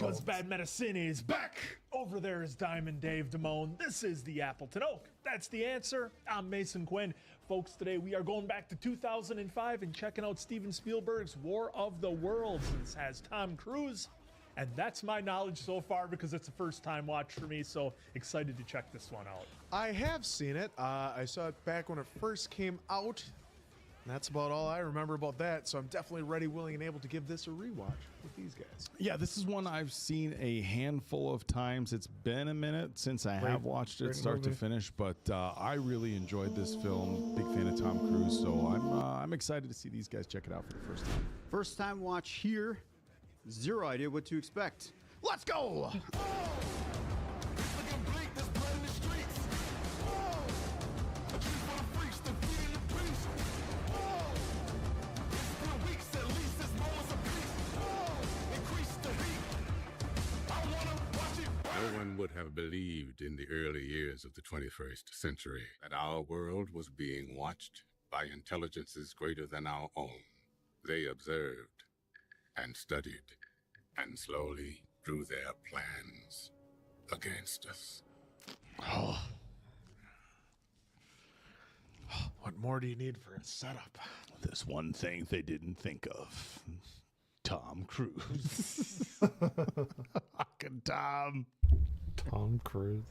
Because bad medicine is back. Over there is Diamond Dave Damone. This is the Appleton Oak. That's the answer. I'm Mason Quinn. Folks, today we are going back to 2005 and checking out Steven Spielberg's War of the Worlds. This has Tom Cruise. And that's my knowledge so far because it's a first time watch for me. So excited to check this one out. I have seen it. I saw it back when it first came out. And that's about all I remember about that. So I'm definitely ready, willing, and able to give this a rewatch with these guys. Yeah, this is one I've seen a handful of times. It's been a minute since I have watched it start to finish, but I really enjoyed this film. Big fan of Tom Cruise, so I'm excited to see these guys check it out for the first time. First time watch here. Zero idea what to expect. Let's go! No one would have believed in the early years of the 21st century that our world was being watched by intelligences greater than our own. They observed and studied and slowly drew their plans against us. Oh. What more do you need for a setup? There's one thing they didn't think of. Tom Cruise. Fucking Tom. Tom Cruise.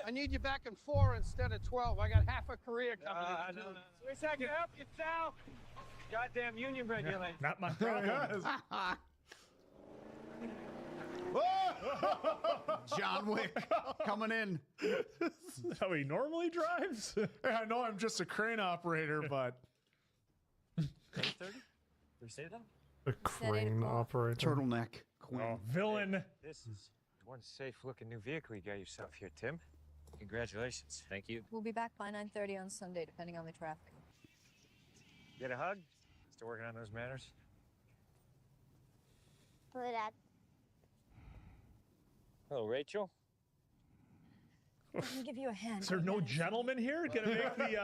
I need you back in 4 instead of 12. I got half a career coming. Wish I could help you, Sal. Goddamn union regulations. Not my problem. John Wick coming in. How he normally drives? I know I'm just a crane operator, but 30? Did we say that? A crane operator. Turtleneck. Queen. Oh, villain. This is one safe-looking new vehicle you got yourself here, Tim. Congratulations. Thank you. We'll be back by 9:30 on Sunday, depending on the traffic. Get a hug? Still working on those manners? Hello, Dad. Hello, Rachel. I can give you a hand. Is there no gentleman here gonna make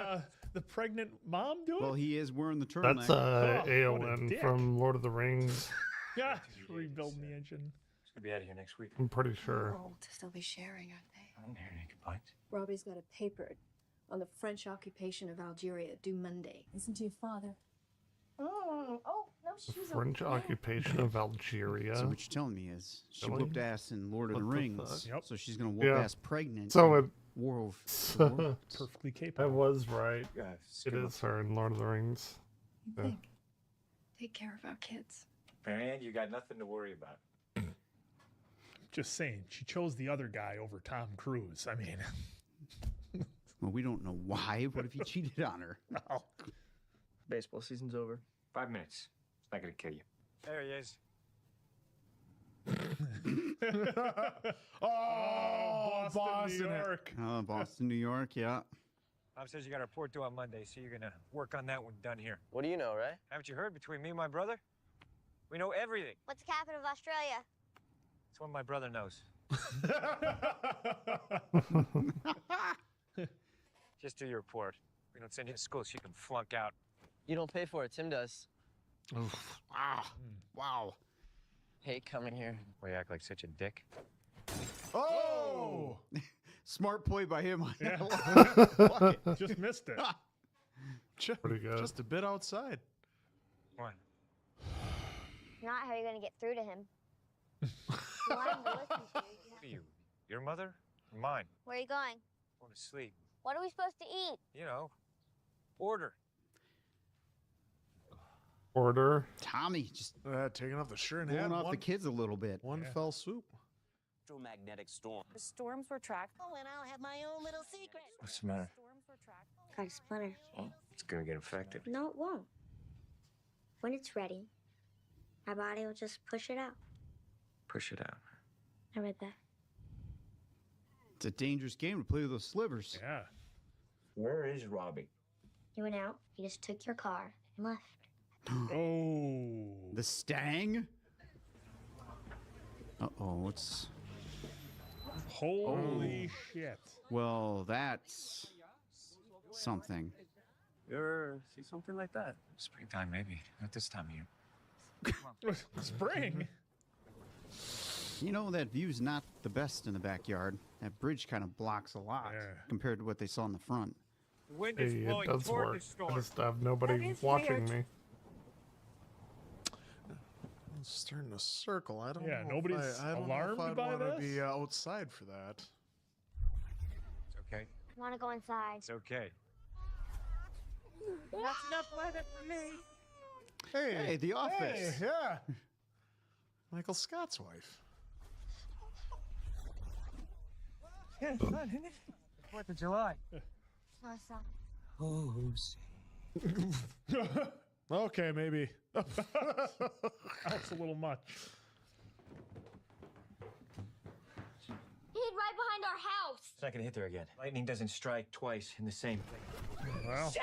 the pregnant mom do it? Well, he is wearing the turtleneck. That's what a Eowyn dick. from Lord of the Rings. Yeah, rebuilding the engine. She's gonna be out of here next week. I'm pretty sure. Old to still be sharing, aren't they? I don't hear any complaints. Robbie's got a paper on the French occupation of Algeria due Monday. Listen to your father. Oh, no, she's French occupation of Algeria. So what you're telling me is she Really? whooped ass in Lord of the What the Rings. fuck? Yep. So she's gonna whoop Yeah. ass pregnant. So in it- War of the Worlds. Perfectly I capable. was right. Yeah, It is her in Lord of the Rings. You Yeah. think? Take care of our kids. Marianne, you got nothing to worry about. Just saying, she chose the other guy over Tom Cruise. I mean, Well, we don't know why. What if he cheated on her? well, Baseball season's over. 5 minutes. It's not gonna kill you. There he is. Boston, New York. Boston, New York. Yeah. Mom says you got a report due on Monday, so you're gonna work on that when done here. What do you know, right? Haven't you heard? Between me and my brother, we know everything. What's the capital of Australia? It's what my brother knows. Just do your report. We don't send you to school so you can flunk out. You don't pay for it, Tim does. Wow. Hate coming here. Why you act like such a dick? Oh! Smart play by him. Yeah. Fuck it. Just missed it. Pretty good. Just a bit outside. What? Not how you're gonna get through to him. You want him to listen to you. What are you? Your mother? Or mine? Where are you going? Going to sleep. What are we supposed to eat? You know, order. Order. Tommy just Taking off the shirt and blowing hat. off One, the kids a little bit. one fell swoop. Electromagnetic storm. The storms were tracked. Oh, and I'll have my own little secret. What's the matter? Storms were tracked. Got a splinter. It's gonna get infected. No, it won't. When it's ready, my body will just push it out. Push it out. I read that. It's a dangerous game to play with those slivers. Yeah. Where is Robbie? He went out, he just took your car and left. Oh. The Stang? Uh-oh, it's... Holy shit. Well, that's... something. You ever see something like that? Springtime, maybe. Not this time of year. Spring. You know, that view's not the best in the backyard. That bridge kind of blocks a lot compared to what they saw in the front. The wind Hey, is it blowing does toward work. the storm. I just have nobody watching me. It's starting to circle. I don't Yeah, know. nobody's I don't alarmed know if I'd by wanna this? be outside for that. It's okay. I want to go inside. It's okay. That's enough weather for me. Hey, The Office. Hey, yeah. Michael Scott's wife. Yeah, it's fun, isn't it? 4th of July. No, stop. Okay, maybe. That's a little much. He hid right behind our house. It's not gonna hit there again. Lightning doesn't strike twice in the same place. Well.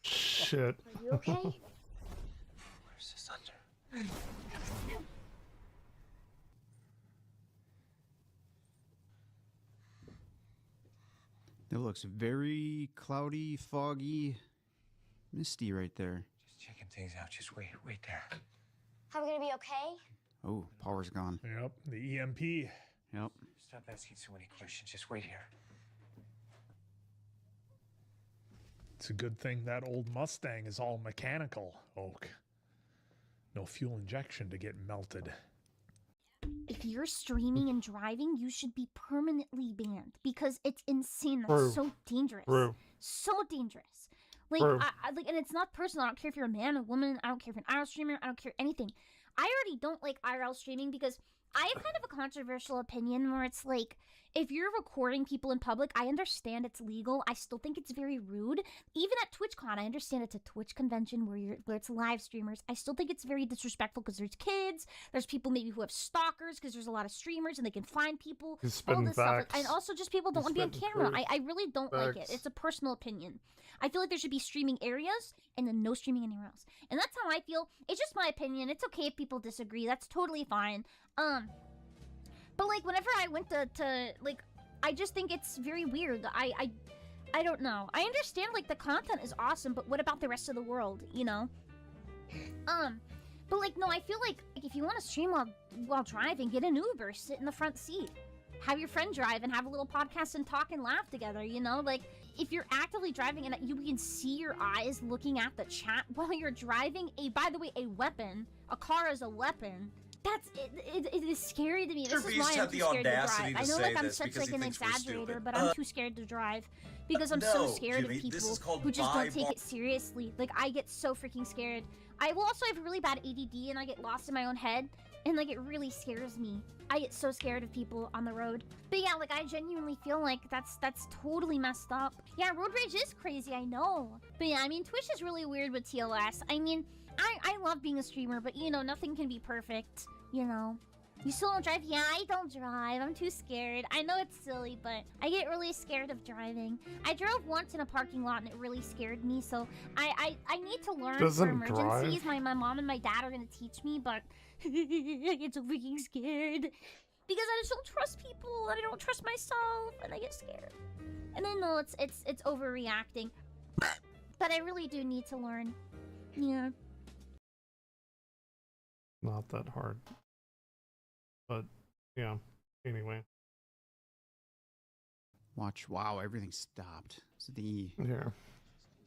Shit. Are you okay? Where's the thunder? It looks very cloudy, foggy, misty right there. Just checking things out. Just wait there. Are we gonna be okay? Oh, power's gone. Yep, the EMP. Yep. Stop asking so many questions. Just wait here. It's a good thing that old Mustang is all mechanical, Oak. No fuel injection to get melted. If you're streaming and driving, you should be permanently banned because it's insane. That's True. so dangerous. True. So dangerous. Like, True. like, and it's not personal. I don't care if you're a man, a woman. I don't care if you're an IRL streamer. I don't care anything. I already don't like IRL streaming because I have kind of a controversial opinion where it's like, if you're recording people in public, I understand it's legal. I still think it's very rude. Even at TwitchCon, I understand it's a Twitch convention where it's live streamers. I still think it's very disrespectful because there's kids, there's people maybe who have stalkers because there's a lot of streamers and they can find people. He's All spitting this stuff, facts. and also just people don't He's want to be on spitting camera. truth. I really don't like it. Facts. It's a personal opinion. I feel like there should be streaming areas and then no streaming anywhere else. And that's how I feel. It's just my opinion. It's okay if people disagree. That's totally fine. But like whenever I went to like, I just think it's very weird. I don't know. I understand like the content is awesome, but what about the rest of the world, you know? But like no, I feel like if you want to stream while driving, get an Uber, sit in the front seat. Have your friend drive and have a little podcast and talk and laugh together, you know? Like, if you're actively driving and you can see your eyes looking at the chat while you're driving, by the way, a weapon, a car is a weapon, it is scary to me. This is why I'm too scared to drive. I know like I'm such like an exaggerator, but I'm too scared to drive because I'm so scared of people who just don't take it seriously. Like, I get so freaking scared. I will also have really bad ADD and I get lost in my own head and like it really scares me. I get so scared of people on the road. But yeah, like I genuinely feel like that's totally messed up. Yeah, road rage is crazy, I know. But yeah, I mean, Twitch is really weird with TLS. I mean, I love being a streamer, but you know, nothing can be perfect, you know. You still don't drive? Yeah, I don't drive. I'm too scared. I know it's silly, but I get really scared of driving. I drove once in a parking lot and it really scared me, so I need to learn for emergencies. My mom and my dad are gonna teach me, but I get so freaking scared. Because I just don't trust people and I don't trust myself and I get scared. And then no, it's overreacting. But I really do need to learn. Yeah. Not that hard. But, yeah. Anyway. Watch. Wow, everything stopped. It's the... Yeah.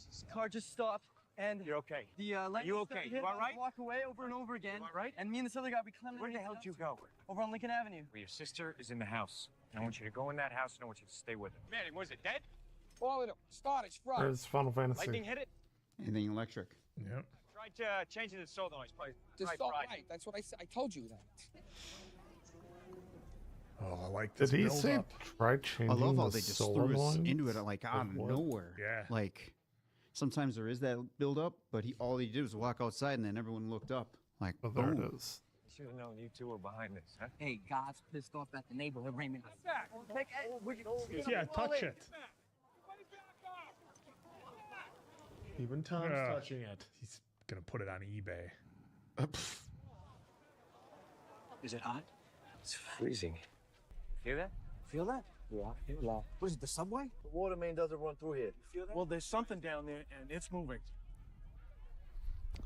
This car just stopped, and You're okay. the lightning You okay? hit, You all right? walk away over and over again. You all right? And me and this other guy, we climbed. Where the hell did you go? Over on Lincoln Avenue. Well, your sister is in the house. I want you to go in that house and I want you to stay with her. Manny, was it dead? All of it started from. Where's Final Fantasy? Lightning hit it? Anything electric. Yep. Tried changing the solenoids. Just Try all Friday. right. That's what I said. I told you that. Oh, I like this Did he build say up. try changing I love how the they just threw us solenoids? into it like out of what? nowhere. Yeah. Like, sometimes there is that build up, but all he did was walk outside and then everyone looked up. Like, Oh, there boom. it is. Should have known you two were behind this, huh? Hey, God's pissed off at the neighborhood, Raymond. Yeah, touch it. Even Tom's Yeah. touching it. He's gonna put it on eBay. Is it hot? It's freezing. Feel that? Feel that? Yeah, I feel that. What is it, the subway? The water main doesn't run through here. You feel that? Well, there's something down there, and it's moving.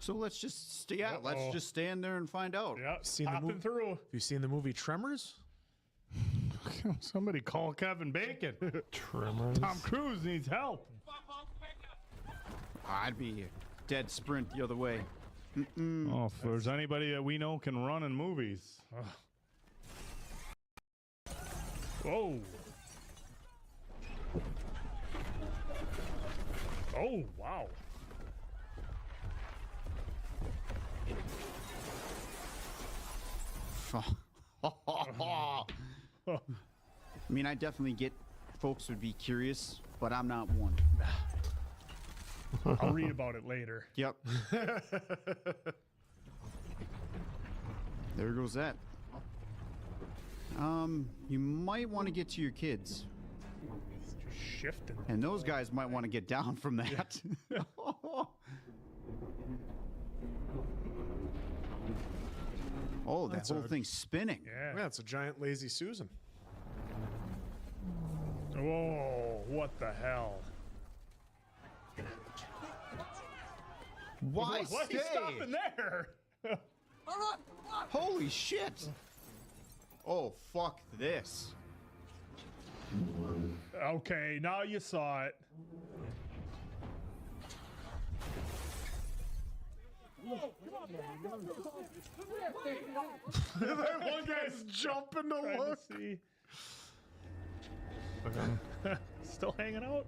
So let's just let's just stand there and find out. Yeah, Seen the popping movie? through. Have you seen the movie Tremors? Somebody call Kevin Bacon. Tremors. Tom Cruise needs help. I'd be a dead sprint the other way. Oh, if there's anybody that we know can run in movies. Whoa. Oh, wow. I mean, I definitely get folks would be curious, but I'm not one. I'll read about it later. Yep. There goes that. You might want to get to your kids. It's just shifting. And those guys might want to get down from that. Oh, that That's whole a- thing's spinning. Yeah. It's a giant lazy Susan. Whoa, what the hell? Why Why stay? are you stopping there? Holy shit! Oh, fuck this. Okay, now you saw it. That one guy's jumping to Trying look. to see. Still hanging out?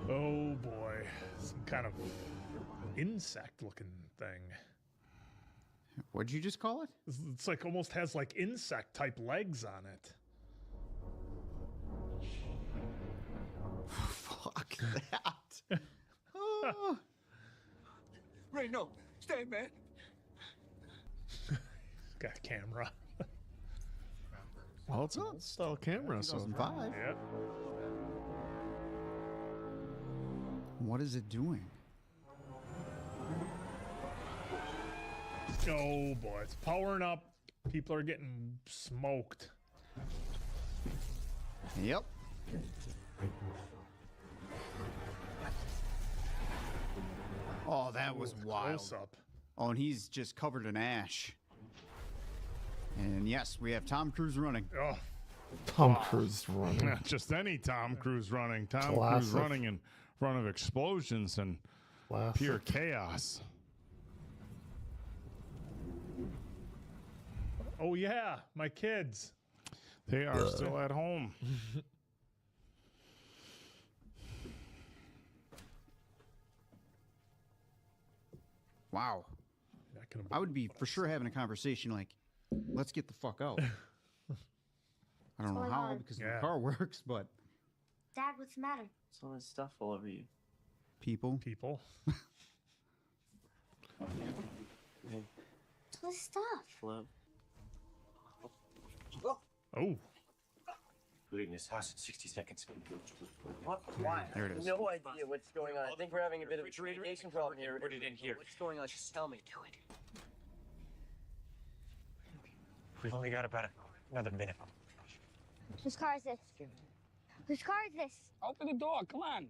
Oh boy, some kind of insect-looking thing. What'd you just call it? It's like almost has like insect-type legs on it. Fuck that. Oh. Ray, no. Stay, man. Got a camera. Well, it's a style camera, so 2005. Yep. What is it doing? Oh boy, it's powering up. People are getting smoked. Yep. Oh, that was wild. Close up. Oh, and he's just covered in ash. And yes, we have Tom Cruise running. Oh, Tom Cruise running. Not just any Tom Cruise running. Tom Cruise Classic. running in front of explosions and Classic. pure chaos. oh yeah, my kids. They are still at home. Wow. Not gonna I would be for sure having a conversation like, let's get the fuck out. I don't know going how on? because Yeah. the car works, but Dad, what's the matter? There's all this stuff all over you. people. People. Hey, What's all this stuff? Flo. Oh, Leaving this house in 60 seconds. What? Why? There it is. No idea what's going on. I think we're having a bit of a communication problem here. Put it in here. What's going on? Just tell me. Do it. We've only got about another minute. Whose car is this? Whose car is this? Open the door. Come on.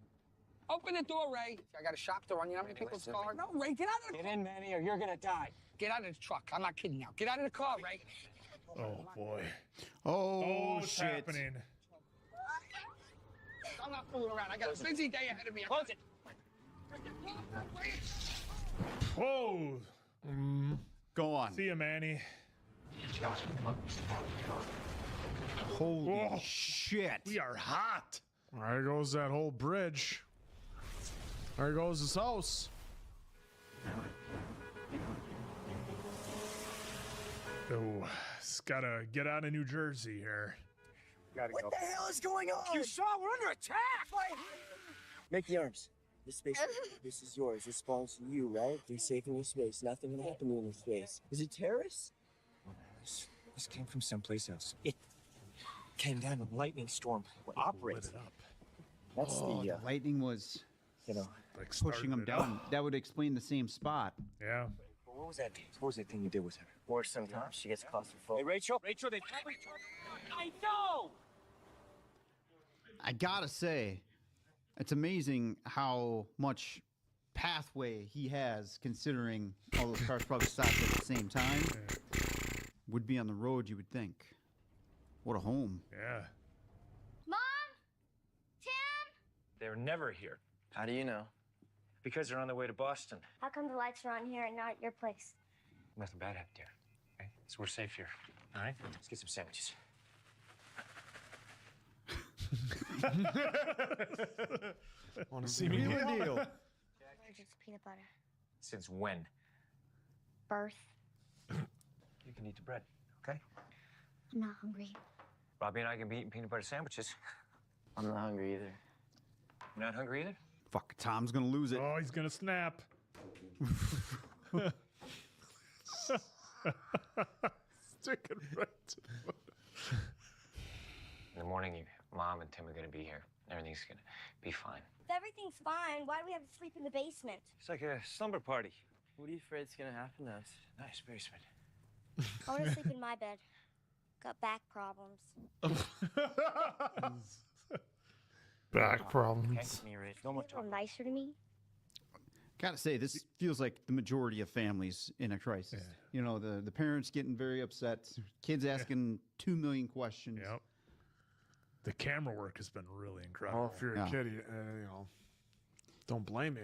Open the door, Ray. I got a shop door on you. How many people's car? No, Ray, get out of the Get in, Manny, or you're gonna die. Get out of the truck. I'm not kidding now. Get out of the car, Ray. oh boy. Oh, What's shit. happening? I'm not fooling around. I got a busy day ahead of me. Close it. Whoa. Go on. See ya, Manny. Holy Whoa. shit. We are hot. There goes that whole bridge. There goes his house. Oh, it's gotta get out of New Jersey here. What the hell is going on? You saw we're under attack. Make the arms. This space, this is yours. This belongs to you, right? Be safe in your space. Nothing can happen to you in your space. Is it terrorists? This came from someplace else. It came down in a lightning storm. We're operating. Lit it up. That's Oh, the, the lightning was you know. Like pushing him started it down. up. That would explain the same spot. Yeah. What was that? What was that thing you did with her? Or sometimes she gets claustrophobic. Hey, Rachel. Rachel, they probably. I know. I gotta say, It's amazing how much pathway he has, considering all those cars probably stopped at the same time. Would be on the road, you would think. What a home. Yeah. Mom? Tim? They're never here. How do you know? Because they're on their way to Boston. How come the lights are on here and not at your place? Nothing bad happened here. Okay? So we're safe here. All right? Let's get some sandwiches. Want to see me Real get deal. Allergic to peanut butter. Since when? Birth. You can eat the bread, okay? I'm not hungry. Robbie and I can be eating peanut butter sandwiches. I'm not hungry either. You're not hungry either? Fuck, Tom's gonna lose it. Oh, he's gonna snap. Sticking right to the In the morning, Mom and Tim are gonna be here. Everything's gonna be fine. If everything's fine, why do we have to sleep in the basement? It's like a slumber party. What are you afraid is gonna happen to us? Nice basement. I want to sleep in my bed. Got back problems. Back problems. Me, Ray. No more You're a little nicer to me. Gotta say, this feels like the majority of families in a crisis. You know, the parents getting very upset, kids asking 2 million questions. Yep. The camera work has been really Oh, incredible. if you're a kid, you know, don't blame me.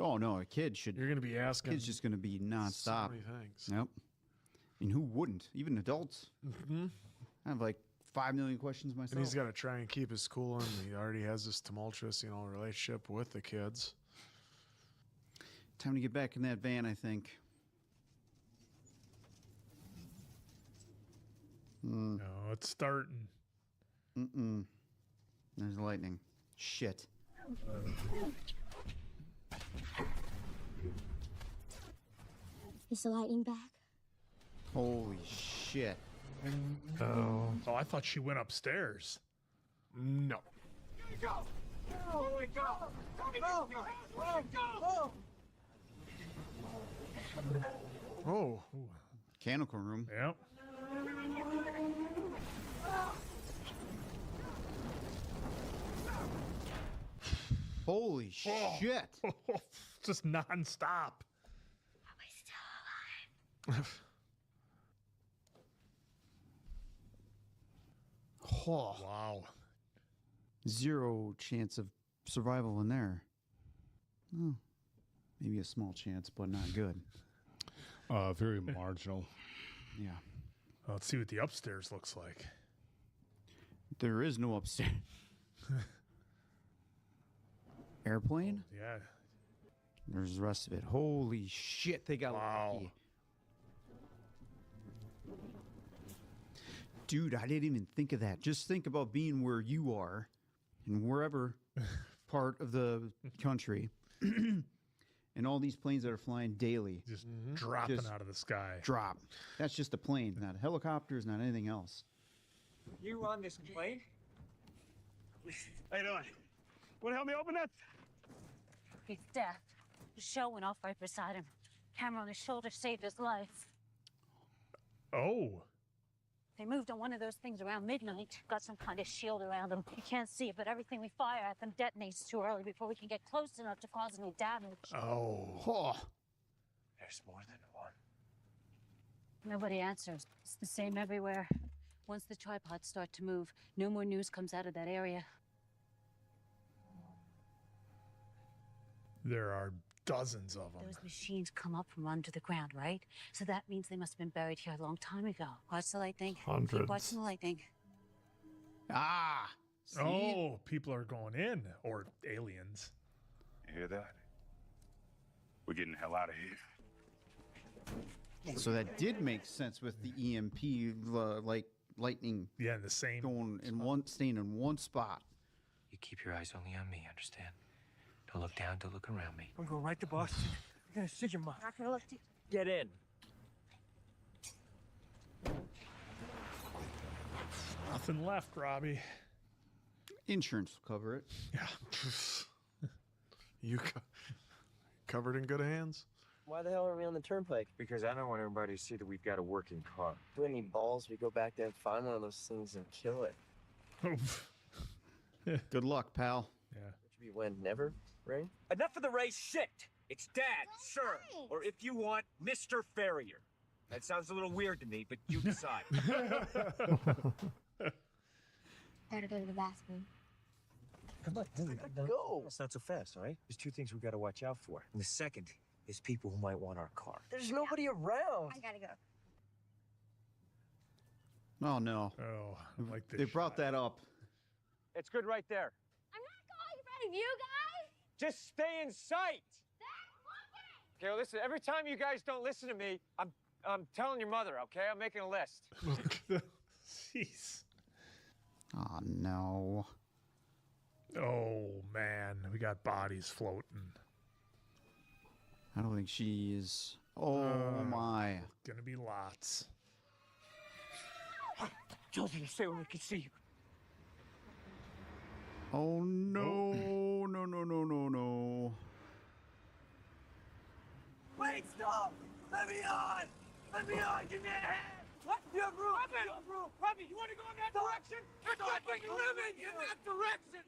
Oh no, a kid should. You're gonna be asking. Kid's just gonna be nonstop. So many things. Yep. I mean, who wouldn't? Even adults. Mm-hmm. I have like 5 million questions myself. And he's got to try and keep his cool, and he already has this tumultuous, you know, relationship with the kids. Time to get back in that van, I think. No, it's starting. There's lightning. Shit. Is the lightning back? Holy shit. Oh, I thought she went upstairs. No. Go! Go! Go! Go! Go! Oh. Mechanical room. Yep. Holy shit. Just nonstop. Are we still alive? Oh, wow. Zero chance of survival in there. Oh, maybe a small chance, but not good. Very marginal. Yeah. Let's see what the upstairs looks like. There is no upstairs. Airplane? Yeah. There's the rest of it. Holy shit, they got lucky. Dude, I didn't even think of that. Just think about being where you are and wherever part of the country and all these planes that are flying daily. Just dropping out of the sky. Drop. That's just a plane, not helicopters, not anything else. You on this plane? How you doing? Want to help me open that? It's death. The shell went off right beside him. Camera on his shoulder saved his life. Oh. They moved on one of those things around midnight. Got some kind of shield around them. You can't see it, but everything we fire at them detonates too early before we can get close enough to cause any damage. Oh. There's more than one. Nobody answers. It's the same everywhere. Once the tripods start to move, no more news comes out of that area. There are dozens of them. Those machines come up from under the ground, right? So that means they must have been buried here a long time ago. Watch the lightning. Hundreds. Keep watching the lightning. Ah! See? Oh, people are going in. Or aliens. You hear that? We're getting the hell out of here. So that did make sense with the EMP, like lightning. Yeah, the same. Going in staying in one spot. You keep your eyes only on me, understand? Don't look down, don't look around me. We're going right to Boston. We're gonna sit your mom. Not gonna look to... Get in. Nothing left, Robbie. Insurance will cover it. Yeah. You covered in good hands? Why the hell are we on the turnpike? Because I don't want everybody to see that we've got a working car. Do we need balls? We go back there and find one of those things and kill it. Good luck, pal. Yeah. Would you Maybe when never, Ray? Enough of the Ray shit. It's Dad, sir. Or if you want, Mr. Ferrier. That sounds a little weird to me, but you decide. Gotta go to the bathroom. Come on, go. It's not so fast, all right? There's two things we gotta watch out for. And the second is people who might want our car. There's nobody around. I gotta go. Oh no. Oh, I like this. They brought that up. It's good right there. I'm not going in front of you guys. Just stay in sight. Okay, well, listen, every time you guys don't listen to me, I'm telling your mother, okay? I'm making a list. Jeez. Oh no. Oh man, we got bodies floating. I don't think she's. Oh my. Gonna be lots. Told you to stay where we can see you. Oh no. No, no, no, no, no. Wait, stop! Let me on! Let me on! Give me a hand! What? You have room! Robbie, you want to go in that direction? That's what we living in that direction!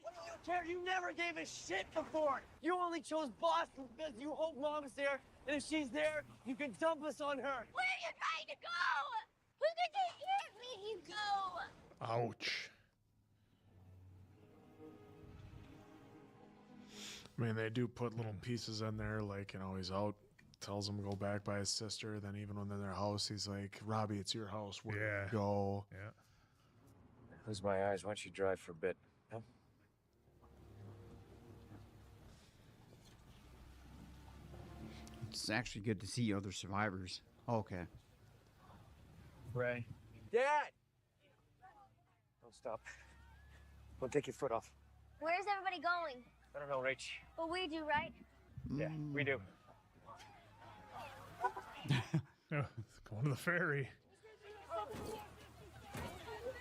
Terry, you never gave a shit before. You only chose Boston because you hope Mom's there, and if she's there, you can dump us on her. Where are you trying to go? Who's gonna take care of me if you go? Ouch. I mean, they do put little pieces in there, like, you know, he's out, tells him to go back by his sister. Then even when they're in their house, he's like, Robbie, it's your house. Where do you go? Yeah. Close my eyes. Why don't you drive for a bit? Huh? It's actually good to see other survivors. Okay. Ray. Dad! Don't stop. Don't take your foot off. Where's everybody going? I don't know, Rach. Well, we do, right? Yeah, we do. Yeah, going to the ferry.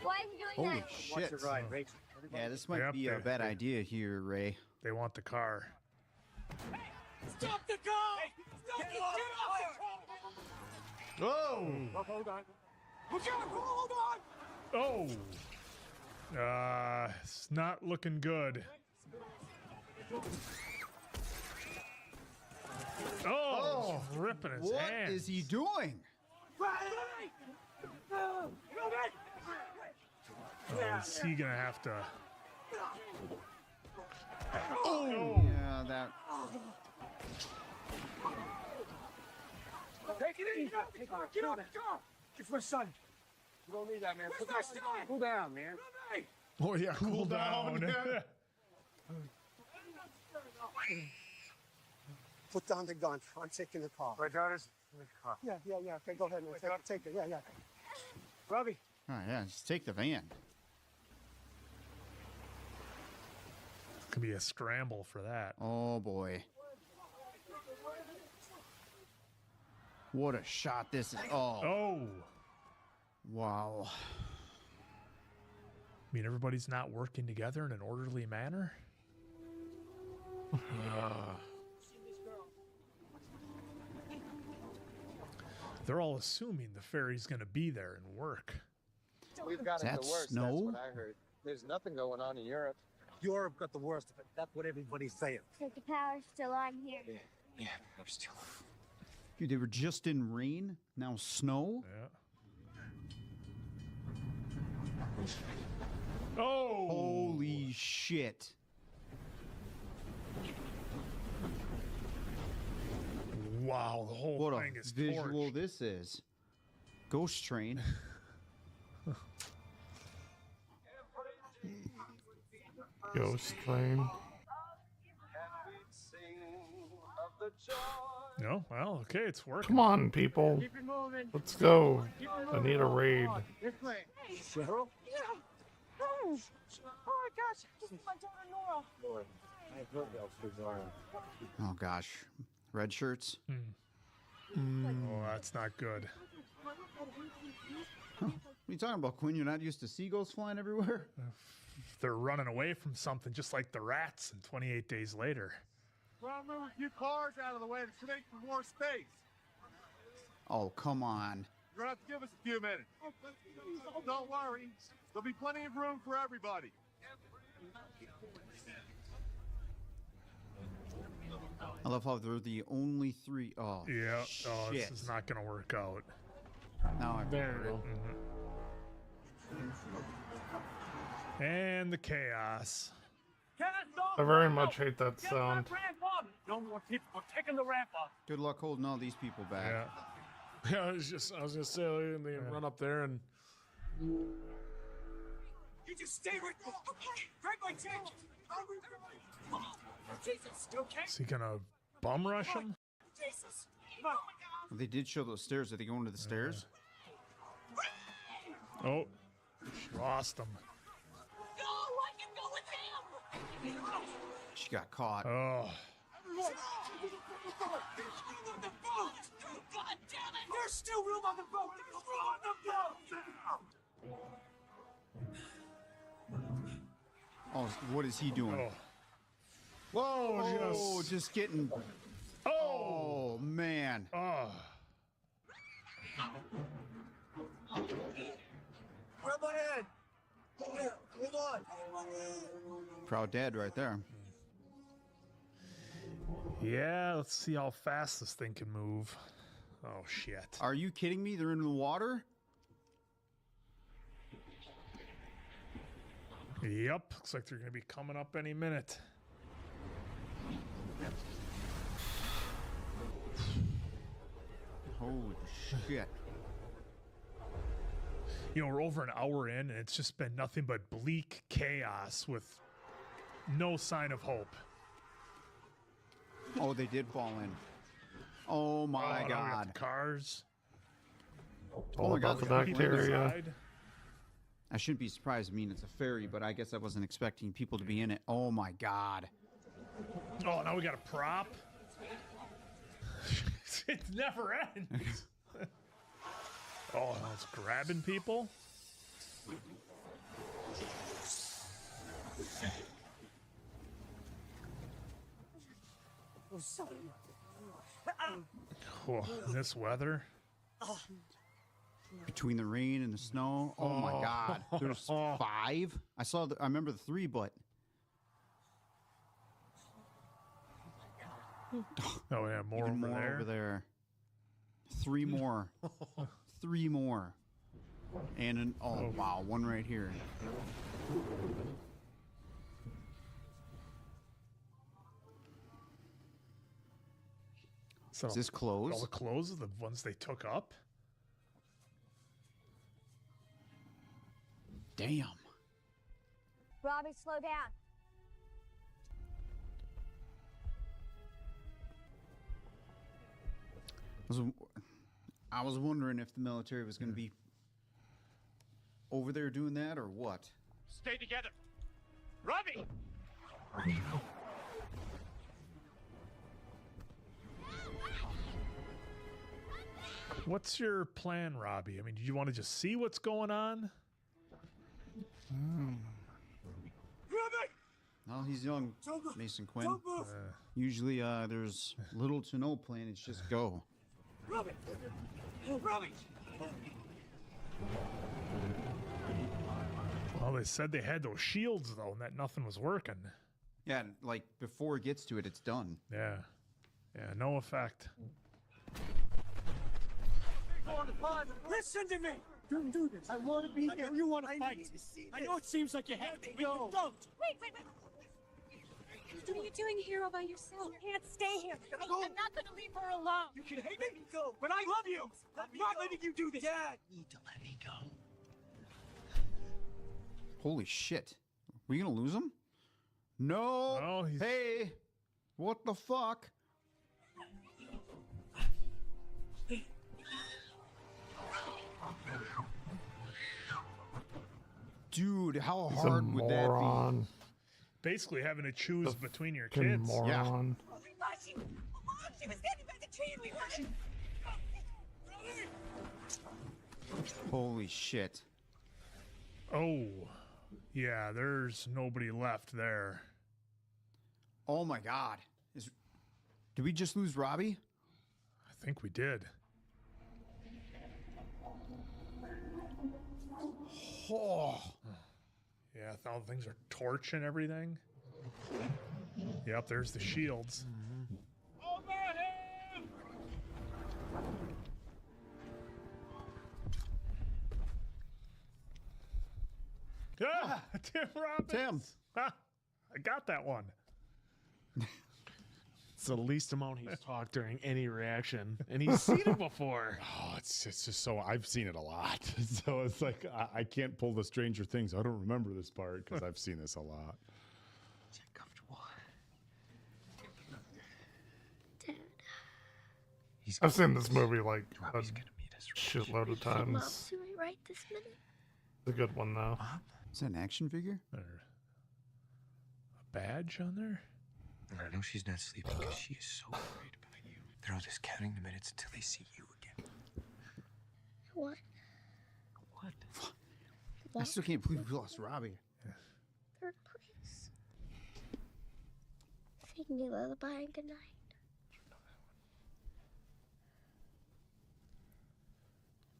Why are you doing Holy that? shit. Watch your ride, Rach. Yeah, this might be a bad idea here, Ray. They want the car. Stop the car! Stop the car! Oh! Oh, hold on. Hold on! Oh! It's not looking good. Oh, he's ripping his What hands. is he doing? Oh, is he gonna have to? Oh, yeah, that. Take it easy. Get off the car. It's my son. You don't need that, man. Where's my son? Cool down, man. Oh, yeah, cool down. Put down the gun. I'm taking the car. My daughter's in the car. Yeah. Okay, go ahead, man. Take it. Yeah. Robbie. Oh, yeah, just take the van. Could be a scramble for that. Oh, boy. What a shot this is. Oh. Oh. Wow. I mean, everybody's not working together in an orderly manner. They're all assuming the ferry's going to be there and work. We've got it That's the worst. snow? That's what I heard. There's nothing going on in Europe. Europe got the worst of it. That's what everybody's saying. Because the power's still on here. Yeah, I'm still. Dude, they were just in rain, now snow. Yeah. Oh! Holy shit. Wow, the whole What thing a is visual torched. this is. Ghost train. Ghost train. No? Well, okay, it's working. Come on, people. Keep it moving. Let's go. Keep it I moving. need a raid. This way. Cheryl? Yeah. Oh my gosh. This is my daughter Nora. Lord, I have Bill for Zara. Oh, gosh. Red shirts. Oh, that's not good. Huh. What are you talking about, Quinn? You're not used to seagulls flying everywhere? They're running away from something just like the rats, and 28 days later. Well, move a few cars out of the way to make more space. Oh, come on. You're gonna have to give us a few minutes. Don't worry. There'll be plenty of room for everybody. I love how they're the only three. Oh, Yeah. Oh, this shit. is not going to work out. Now I There you go. And the chaos. I very much hate that sound. No more people. We're taking the ramp up. Good luck holding all these people back. Yeah. Yeah, I was gonna say they run up there and You just stay right there. Okay. Grab my jacket. Jesus, you okay? Is he going to bum rush him? Jesus. They did show those stairs. Are they going to the stairs? Oh, she lost him. No, I can go with him. She got caught. Oh. God damn it! There's still room on the boat! There's room on the boat! Oh, what is he doing? Oh. whoa, Oh, just getting. Oh, man. Oh. Grab my hand! Hold on! Proud dad right there. Yeah, let's see how fast this thing can move. Oh, shit. Are you kidding me? They're in the water? Yep, looks like they're going to be coming up any minute. Holy shit. You know, we're over an hour in, and it's just been nothing but bleak chaos with no sign of hope. Oh, they did fall in. Oh my now we got god. the cars. Oh my god, the got people bacteria. inside. I shouldn't be surprised. I mean, it's a ferry, but I guess I wasn't expecting people to be in it. Oh my god. Oh, now we got a prop. It never ends. Oh, now it's grabbing people. Oh, in this weather. Between the rain and the snow. Oh my god. There's 5. I remember the 3, but Oh yeah, more even over more there. over there. 3 more. 3 more. And an wow, one right here. So Is this closed? all the clothes are the ones they took up. Damn. Robbie, slow down. I was wondering if the military was going to be over there doing that or what. Stay together. Robbie! What's your plan, Robbie? I mean, do you want to just see what's going on? Robbie! No, he's young, Mason Quinn. Don't move! Usually there's little to no plan. It's just go. Robbie! Robbie! Well, they said they had those shields, though, and that nothing was working. Yeah, like before it gets to it, it's done. Yeah. Yeah, no effect. Listen to me! Don't do this. I want to be here. You want to fight. I know it seems like you have to, but you don't. Wait. What are you doing here all by yourself? You can't stay here. I'm not going to leave her alone. You can hate me, go, but I love you. I'm not letting you do this. Dad, need to let me go. Holy shit. We gonna lose him? No. Oh, Hey, what the fuck? Dude, how He's hard a would that moron. Basically having to choose between your Fucking kids. moron. She was standing by the tree and we heard it. be? Holy shit. Oh, yeah, there's nobody left there. Oh my god. Did we just lose Robbie? I think we did. Oh. Yeah, all things are torch and everything. Yep, there's the shields. Ah, Tim Robbins. Tim. Ah, I got that one. It's the least amount he's talked during any reaction, and he's seen it before. Oh, it's just so I've seen it a lot. So it's like I can't pull the Stranger Things. I don't remember this part because I've seen this a lot. Is that comfortable? I've seen this movie like a shitload of times. Right this minute. It's a good one though. Is that an action figure? A badge on there? I know she's not sleeping because she is so worried about you. They're all just counting the minutes until they see you again. What? What? I still can't believe we lost Robbie. Third place. Sing me lullaby and good night.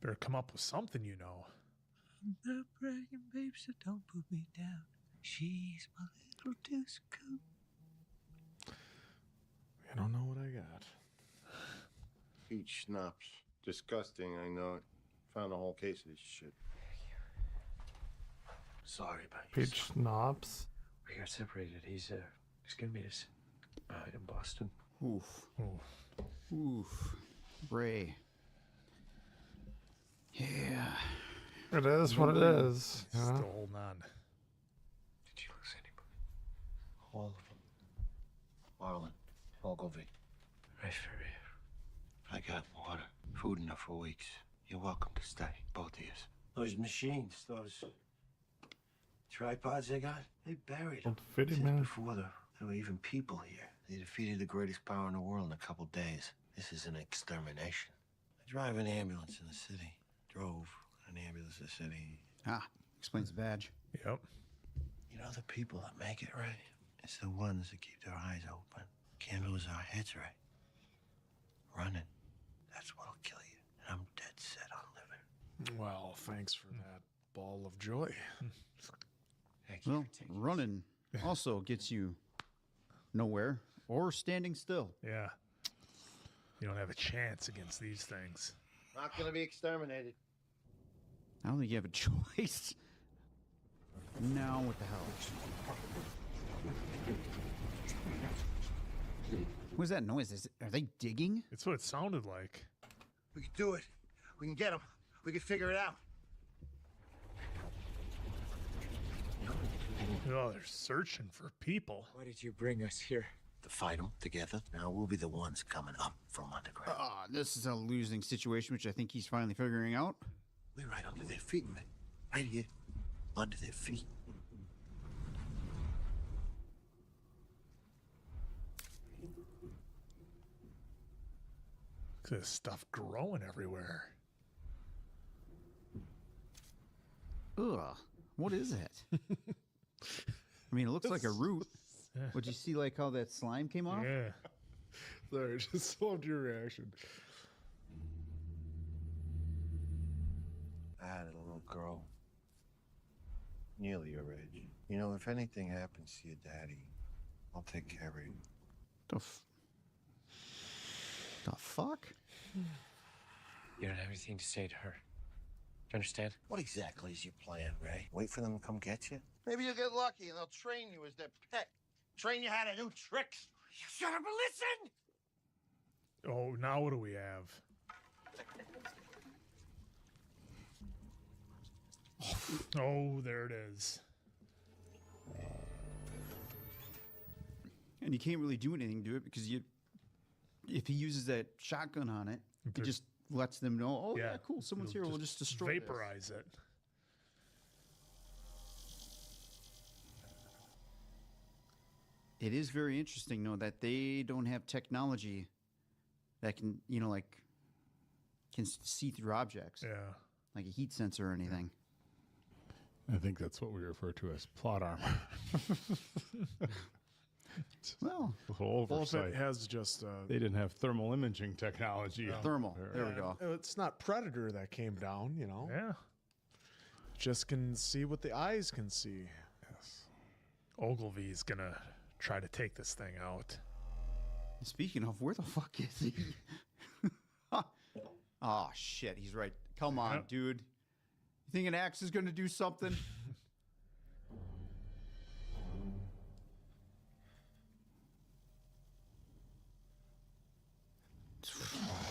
Better come up with something, you know. I'm not bragging, babe, so don't put me down. She's my little deuce coupe. I don't know what I got. Peach schnapps. Disgusting, I know it. Found a whole case of this shit. Sorry about you. Peach schnapps. We got separated. He's gonna meet us in Boston. Oof. Oof. Ray. Yeah. It is what it is. Still holding on. Did you lose anybody? All of them. Marlon, Ogilvy. Right for you. I got water. Food enough for weeks. You're welcome to stay, both of you. Those machines, those tripods they got, they buried them. Fitty, man. Before there were even people here. They defeated the greatest power in the world in a couple days. This is an extermination. I drive an ambulance in the city. Drove an ambulance in the city. Ah, explains the badge. Yep. You know the people that make it right? It's the ones that keep their eyes open. Can't lose our heads right. Running. That's what'll kill you. And I'm dead set on living. Well, thanks for that ball of joy. Well, running also gets you nowhere or standing still. Yeah. You don't have a chance against these things. Not gonna be exterminated. I don't think you have a choice. Now what the hell? What is that noise? Are they digging? It's what it sounded like. We can do it. We can get them. We can figure it out. Oh, they're searching for people. Why did you bring us here? To fight them together. Now we'll be the ones coming up from underground. This is a losing situation, which I think he's finally figuring out. We're right under their feet, man. Right here. Under their feet. Look at this stuff growing everywhere. Ugh. What is it? I mean, it looks like a root. Would you see like how that slime came off? Yeah. Sorry, just loved your reaction. I had a little girl. Nearly your age. You know, if anything happens to your daddy, I'll take care of you. The fuck? You don't have anything to say to her. Do you understand? What exactly is your plan, Ray? Wait for them to come get you? Maybe you'll get lucky and they'll train you as their pet. Train you how to do tricks. You shut up and listen! Oh, now what do we have? Oh, there it is. And you can't really do anything to it because if he uses that shotgun on it, it just lets them know, oh yeah, cool, someone's here, we'll just destroy vaporize it. It is very interesting, though, that they don't have technology that can, you know, like, can see through objects. Yeah. Like a heat sensor or anything. I think that's what we refer to as plot armor. Well, a little oversight. It has just they didn't have thermal imaging technology. Thermal. There we go. It's not Predator that came down, you know. Yeah. Just can see what the eyes can see. Yes. Ogilvy's gonna try to take this thing out. Speaking of, where the fuck is he? Oh shit, he's right. Come on, dude. You think an axe is gonna do something?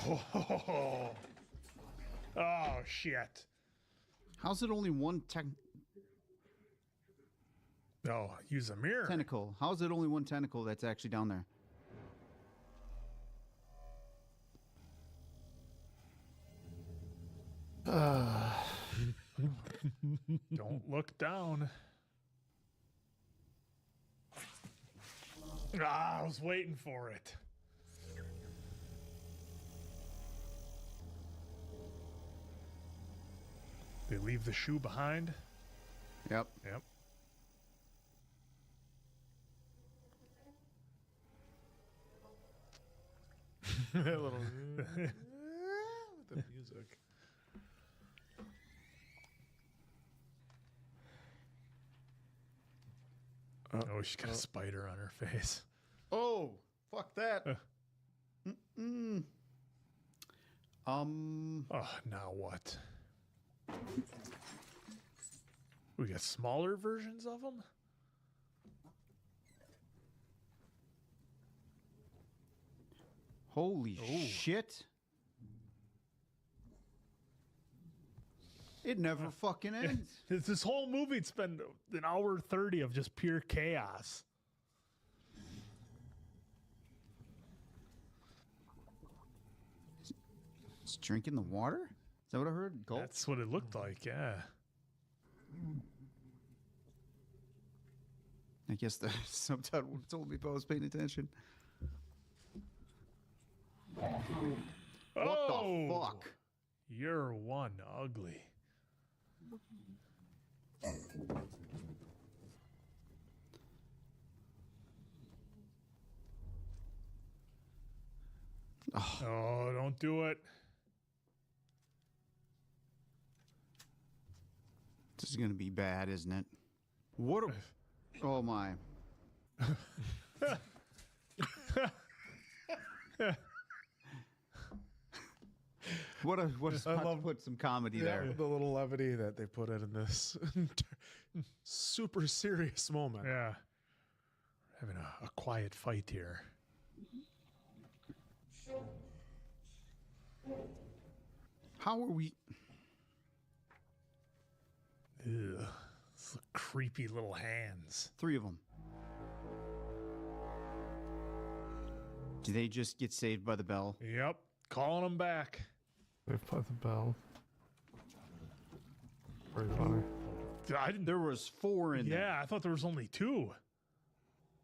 Oh, oh shit. How's it only one Oh, use a mirror. tentacle? How is it only one tentacle that's actually down there? Don't look down. Ah, I was waiting for it. They leave the shoe behind? Yep. Yep. That little with the music. Oh, she's got a spider on her face. Oh, fuck that. Oh, now what? We got smaller versions of them? Holy shit. It never fucking ends. This whole movie, it's been an hour 30 of just pure chaos. It's drinking the water? Is that what I heard? Gulp? That's what it looked like, yeah. I guess the subtitle would have told me if I was paying attention. What the fuck? You're one ugly. Oh, don't do it. This is going to be bad, isn't it? What a... Oh, my. What a spot to put some comedy there. The little levity that they put in this super serious moment. Yeah. Having a quiet fight here. How are we... Ew. Those creepy little hands. 3 of them. Do they just get saved by the bell? Yep. Calling them back. They've put the bell. Very funny. There was 4 in there. Yeah, I thought there was only 2.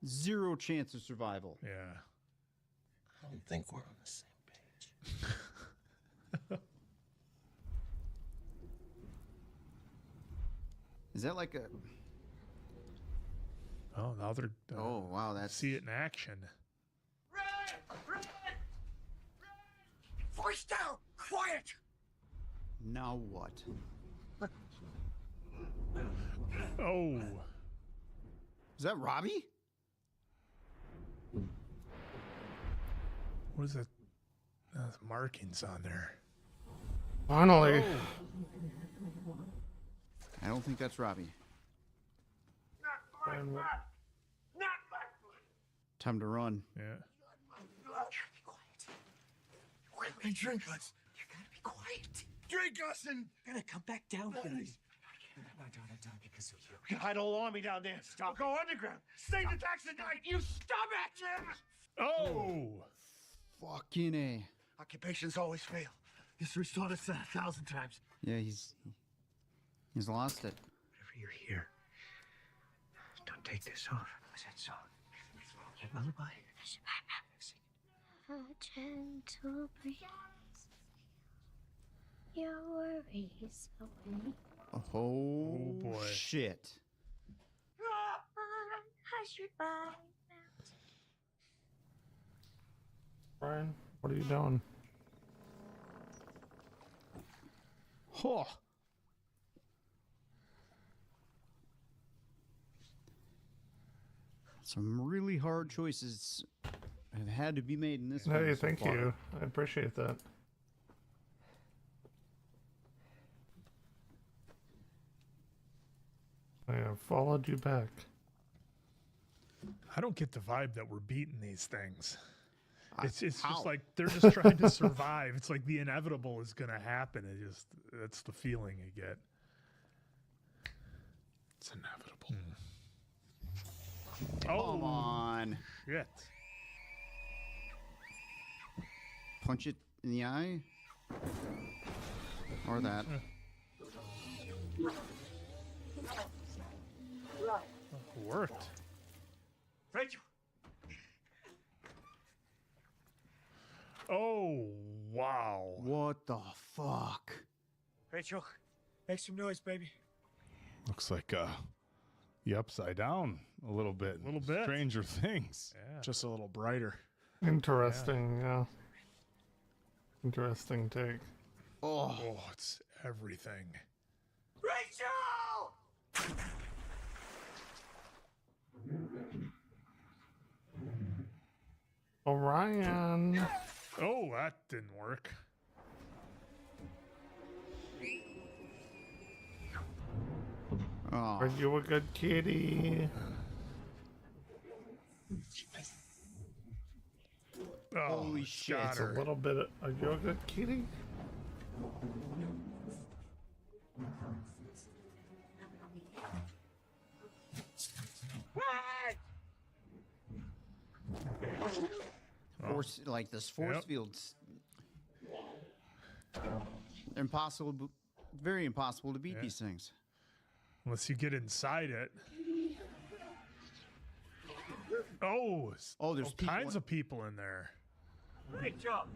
0 chance of survival. Yeah. I don't think we're on the same page. Is that like a... Oh, now they're... oh, wow, that's... See it in action. Voice down! Quiet! Now what? Oh. Is that Robbie? What is that? There's markings on there. Finally. Oh. I don't think that's Robbie. Time to run. Yeah. We're gonna drink us. You gotta be quiet. Drink us and We're gonna come back down here. I don't because of you. We can hide a whole army down there. Stop. Go underground. State attacks at night. You stop it! Oh! Fucking A. Occupations always fail. History's taught us that 1,000 times. Yeah, he's lost it. Whenever you're here, don't take this off. What's that song? That lullaby? A gentle breeze, your worries away. Oh, boy. Shit. Hush your body. Brian, what are you doing? Oh. Some really hard choices have had to be made in this film Hey, so thank far. you. I appreciate that. I have followed you back. I don't get the vibe that we're beating these things. It's How? just like they're just trying to survive. It's like the inevitable is gonna happen. That's the feeling you get. It's inevitable. Come on. Shit. Punch it in the eye? Or that. Worked. Rachel. Oh, wow. What the fuck? Rachel, make some noise, baby. Looks like the upside down a little bit. A little bit. Stranger Things. Yeah. Just a little brighter. Interesting, yeah. Interesting take. Oh, it's everything. Rachel! Orion. Oh, that didn't work. Oh. Are you a good kitty? Oh, Holy shit. got It's a her. little bit. Are you a good kitty? Force, like this force Yep. fields. Impossible, very impossible to beat these things. Unless you get inside it. Oh, there's all people kinds of people in there. Rachel!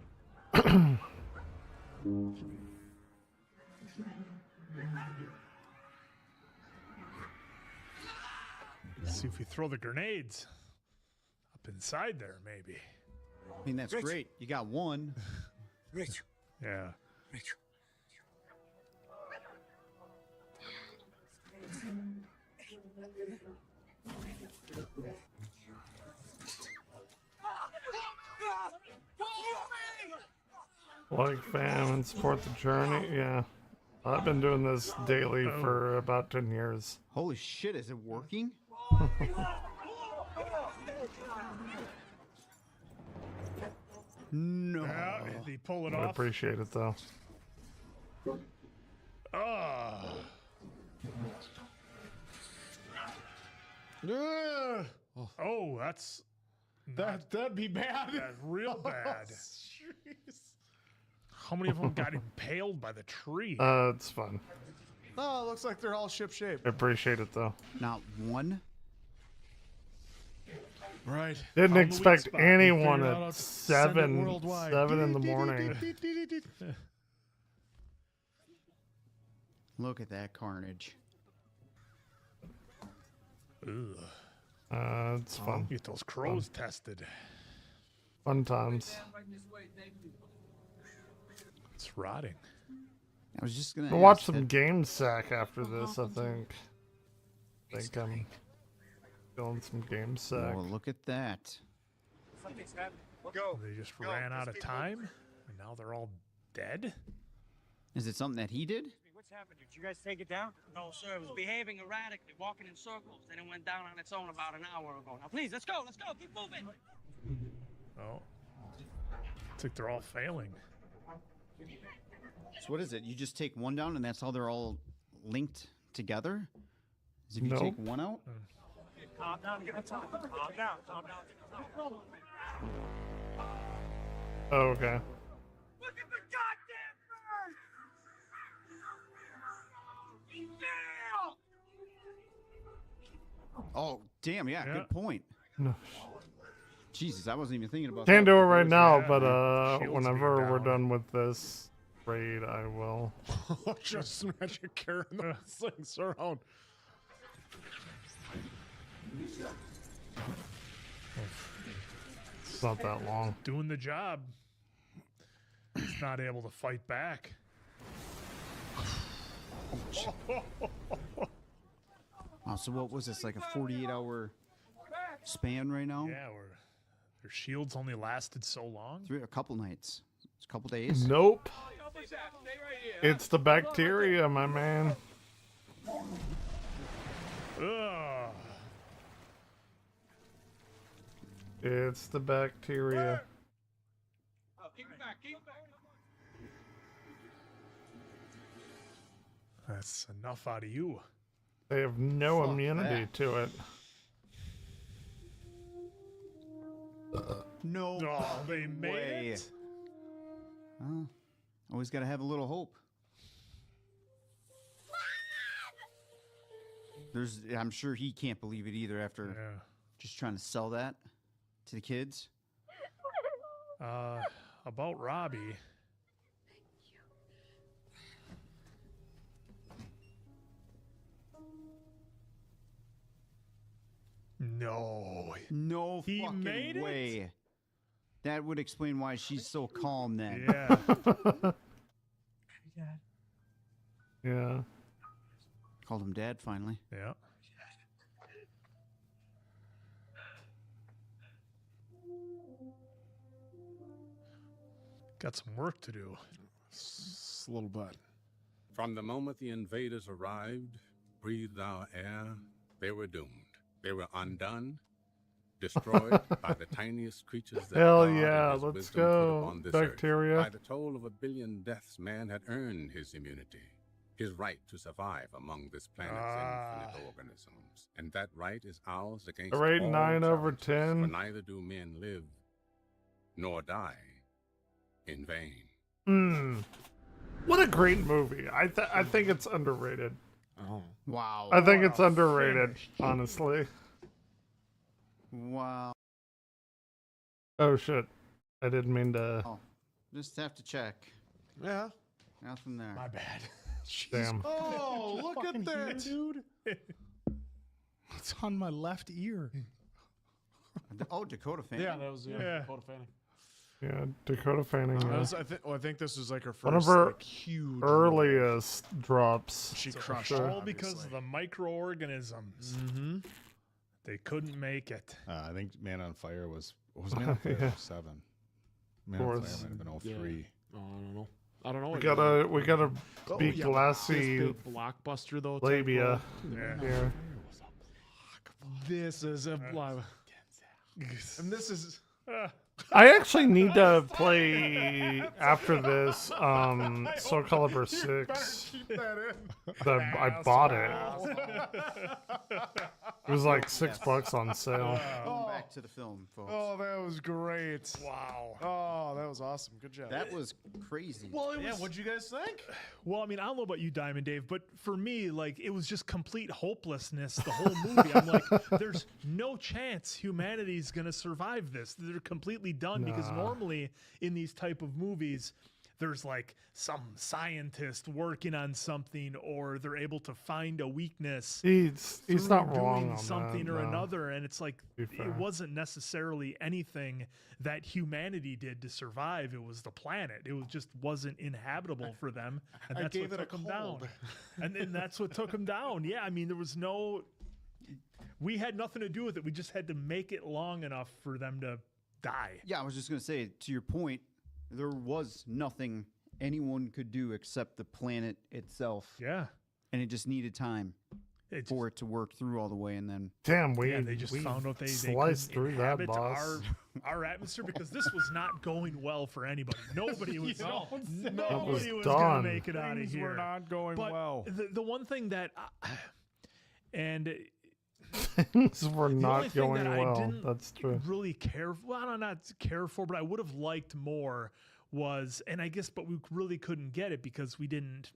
Let's see if we throw the grenades up inside there, maybe. I mean, that's Rachel. great. You got one. Rachel. Yeah. Rachel. Like fam and support the journey. Yeah. I've been doing this daily for about 10 years. Holy shit, is it working? No. Yeah, they pull it I off. appreciate it though. Ah. Oh, That'd be bad. That's real bad. How many of them got impaled by the tree? It's fun. Oh, looks like they're all ship shape. I appreciate it though. Not one. Right. Didn't On the weak expect spot. anyone Figured out how at to send it 7 worldwide. in the morning. Look at that carnage. Ugh. It's fun. Get those crows tested. Fun times. It's rotting. I was just gonna We'll watch ask some that- Game Sack after this, I think. I'm doing some Game Sack. Oh, look at that. Something's happening. Go. They just ran out of time, and now they're all dead. Is it something that he did? What's happened? Did you guys take it down? No, sir. It was behaving erratically, walking in circles. Then it went down on its own about an hour ago. Now, please, let's go. Let's go. Keep moving. Oh. Looks like they're all failing. So what is it? You just take one down and that's how they're all linked together? As if you Nope. take one out? Calm down. Get calm down. Calm down. Oh, okay. Look at the goddamn bird! Yeah! Oh, damn, yeah, good point. No. Jesus, I wasn't even thinking about Can't that. do it right now, Yeah, but the shield's whenever being we're down. done with this raid, I will. Just imagine carrying those things around. It's not that long. Doing the job. He's not able to fight back. Oh, so what was this, like a 48-hour span right now? Yeah, their shields only lasted so long. A couple nights. It's a couple days. Nope. It's the bacteria, my man. Ugh. It's the bacteria. That's enough out of you. They have no Fuck immunity that. to it. No. Oh, they made way. it. Well, always got to have a little hope. I'm sure he can't believe it either after just trying to sell that to the kids. About Robbie. No. No He fucking made it? way. That would explain why she's so calm then. Yeah. Yeah. Called him dad finally. Yeah. Got some work to do. Just a little bit. From the moment the invaders arrived, breathed our air, they were doomed. They were undone, destroyed by the tiniest creatures that Hell God in yeah, his let's wisdom go, put upon this bacteria. earth. By the toll of 1 billion deaths, man had earned his immunity, his right to survive among this planet's infinite organisms. And that right is ours against I rate all 9/10. challenges, for neither do men live nor die in vain. What a great movie. I think it's underrated. Oh. Wow. I think it's underrated, honestly. Wow. Oh shit. I didn't mean to. Oh, just have to check. Yeah. Nothing there. My bad. Damn. Oh, look at that, dude. It's on my left ear. Oh, Dakota Fanning. Yeah, that was Dakota Fanning. Yeah, Dakota Fanning. I think this was like her first one of her huge earliest drops. She So crushed all it, because obviously. of the microorganisms. Mm-hmm. They couldn't make it. I think Man on Fire was Man on Fire Yeah. 07. Man on Fire Course. might have been 03. Oh, I don't know. I don't know. We gotta Oh, be yeah. glassy This big blockbuster though. labia. Yeah. Here. This is a and this is I actually need to play after this Soul Calibur 6. keep that in. I bought it. It was like $6 on sale. Going back to the film, folks. Oh, that was great. Wow. Oh, that was awesome. Good job. That was crazy. Well, it yeah, was, what'd you guys think? well, I mean, I don't know about you, Diamond Dave, but for me, like, it was just complete hopelessness the whole movie. I'm like, there's no chance humanity's gonna survive this. They're completely done because normally in these type of movies, there's like some scientist working on something, or they're able to find a weakness. He's through not wrong doing on something that, or no. another, and it's like To be fair. it wasn't necessarily anything that humanity did to survive. It was the planet. It was just wasn't inhabitable for them, and I that's gave what it a took them down. cold. And then that's what took them down. Yeah, I mean, there was no. We had nothing to do with it. We just had to make it long enough for them to die. Yeah, I was just going to say, to your point, there was nothing anyone could do except the planet itself. Yeah. And it just needed time for it to work through all the way, and then... Damn, they just found out they sliced couldn't through that, inhabit boss. our atmosphere, because this was not going well for anybody. Nobody was nobody was done. gonna make it out of Things here. were not going But well. the one thing that and Things were the only not thing going that I well. didn't That's true. really care. Well, I don't not care for, but I would have liked more was, and I guess, but we really couldn't get it because we didn't.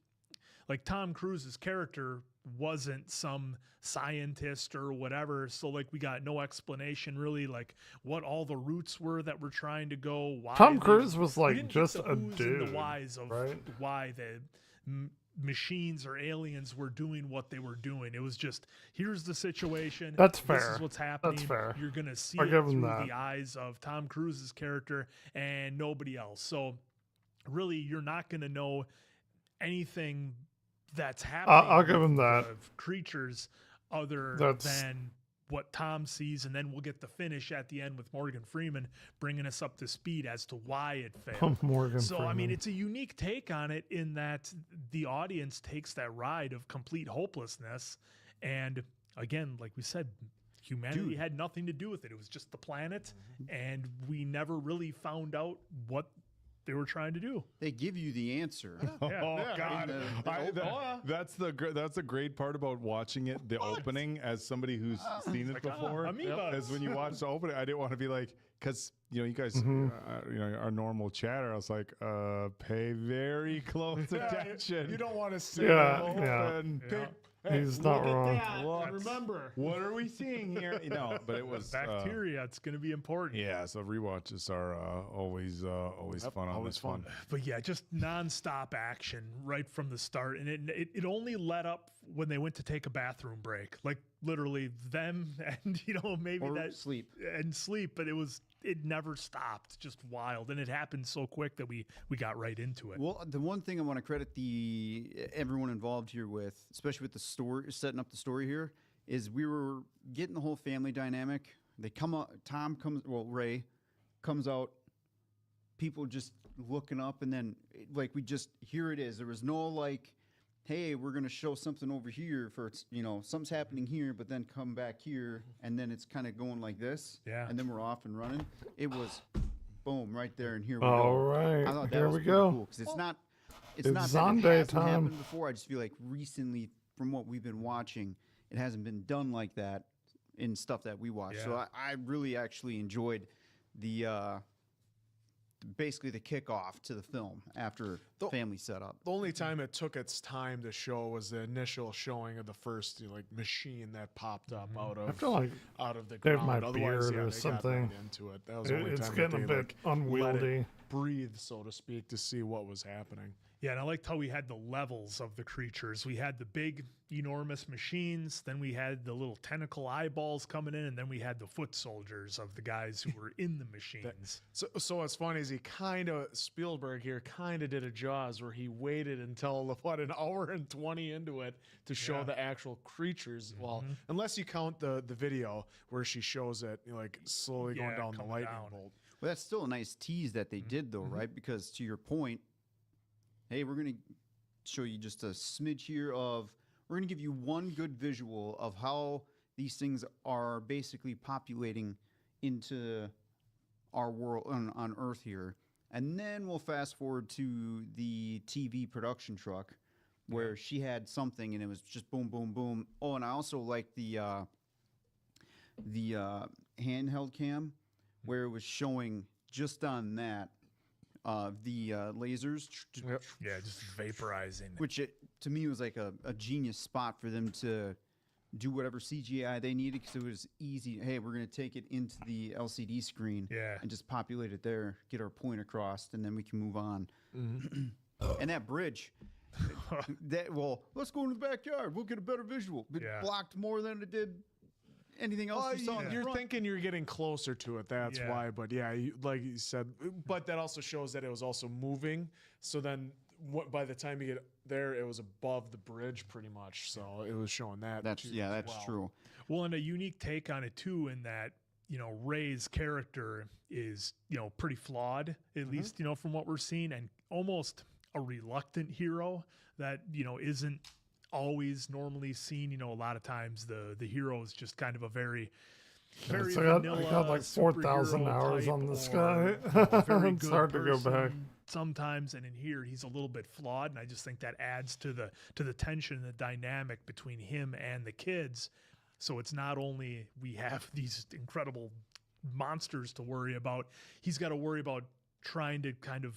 Like Tom Cruise's character wasn't some scientist or whatever, so like we got no explanation really, like what all the routes were that we're trying to go. Why Tom they- Cruise was we like didn't get just the a who's and dude, the whys of right? why the machines or aliens were doing what they were doing. It was just, here's the situation. That's This fair. is what's happening. That's fair. You're gonna see I'll it give him through that. the eyes of Tom Cruise's character and nobody else. So really, you're not gonna know anything that's happening. I'll give him that. Of creatures other That's- than what Tom sees, and then we'll get the finish at the end with Morgan Freeman bringing us up to speed as to why it failed. Morgan So I mean, Freeman. it's a unique take on it in that the audience takes that ride of complete hopelessness, and again, like we said, humanity had nothing to do with it. It was just the planet, and we never really found out what they were trying to do. They give you the answer. God, that's the great part about watching it. The opening, as somebody who's seen it before, is when you watch the opening. I didn't want to be like, because you guys, our normal chatter. I was like, pay very close attention. You don't want to see He's not wrong. Remember, what are we seeing here? But it was bacteria. It's going to be important. Yeah, so rewatches are always fun. Always fun. But yeah, just nonstop action right from the start, and it only let up when they went to take a bathroom break, like literally them and maybe or that sleep. But it never stopped. Just wild, and it happened so quick that we got right into it. Well, the one thing I want to credit everyone involved here with, especially with the story, setting up the story here, is we were getting the whole family dynamic. They come up, Ray comes out, people just looking up, and then here it is. There was no like, hey, we're going to show something over here for, something's happening here, but then come back here, and then it's kind of going like this. Yeah. And then we're off and running. It was boom right there, and here we All go. right, I thought that here was we go. cool, 'cause it's not It's that it Zonde hasn't time. happened before. I just feel like recently, from what we've been watching, it hasn't been done like that in stuff that we watch. So Yeah. I really actually enjoyed basically the kickoff to the film after family setup. The only time it took its time to show was the initial showing of the first machine that popped up out of I feel like the they have ground. my Otherwise, beard they or got something. right into it. That was the only It's time getting a that they, bit let unwieldy. it breathe, so to speak, to see what was happening. Yeah, and I liked how we had the levels of the creatures. We had the big, enormous machines, then we had the little tentacle eyeballs coming in, and then we had the foot soldiers of the guys who were in the machines. So what's funny is Spielberg here kind of did a Jaws where he waited until an hour and 20 into it to show the actual creatures. Well, unless you count the video where she shows it slowly going down the lightning bolt. Well, that's still a nice tease that they did, though, right? Because to your point, hey, we're going to show you just a smidge here we're going to give you one good visual of how these things are basically populating into our world on Earth here. And then we'll fast forward to the TV production truck where she had something and it was just boom, boom, boom. Oh, and I also like the handheld cam where it was showing just on that the lasers. Yeah, just vaporizing. Which to me was like a genius spot for them to do whatever CGI they needed because it was easy. Hey, we're going to take it into the LCD screen and just populate it there, get our point across, and then we can move on. And that bridge, let's go in the backyard. We'll get a better visual. It blocked more than it did anything else you saw. You're thinking you're getting closer to it. That's why. But yeah, like you said, but that also shows that it was also moving. So then by the time you get there, it was above the bridge pretty much. So it was showing that. That's true. Well, and a unique take on it too, in that Ray's character is pretty flawed, at least from what we're seeing, and almost a reluctant hero that isn't always normally seen. A lot of times the hero is just kind of a very vanilla. I got like 4,000 hours on this guy. It's hard to go back. Sometimes, and in here he's a little bit flawed, and I just think that adds to the tension and the dynamic between him and the kids. So it's not only we have these incredible monsters to worry about, he's got to worry about trying to kind of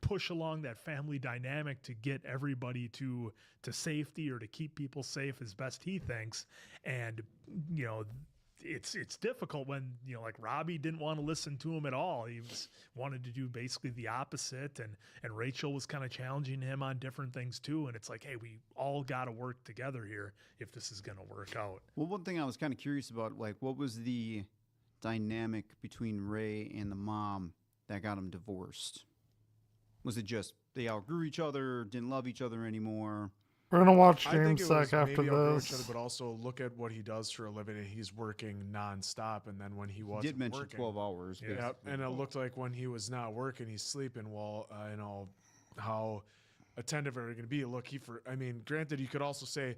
push along that family dynamic to get everybody to safety or to keep people safe as best he thinks. And it's difficult when like Robbie didn't want to listen to him at all. He wanted to do basically the opposite, and Rachel was kind of challenging him on different things too. And it's like, hey, we all got to work together here if this is going to work out. Well, one thing I was kind of curious about, like, what was the dynamic between Ray and the mom that got him divorced? Was it just they outgrew each other, didn't love each other anymore? We're going to watch I think James it was Sack after maybe outgrow each this. other, but also look at what he does for a living. And he's working nonstop, and then when he wasn't Did mention working, 12 hours. Yep, and it looked like when he was not working, he's sleeping. Well, how attentive are you going to be? Look, granted, you could also say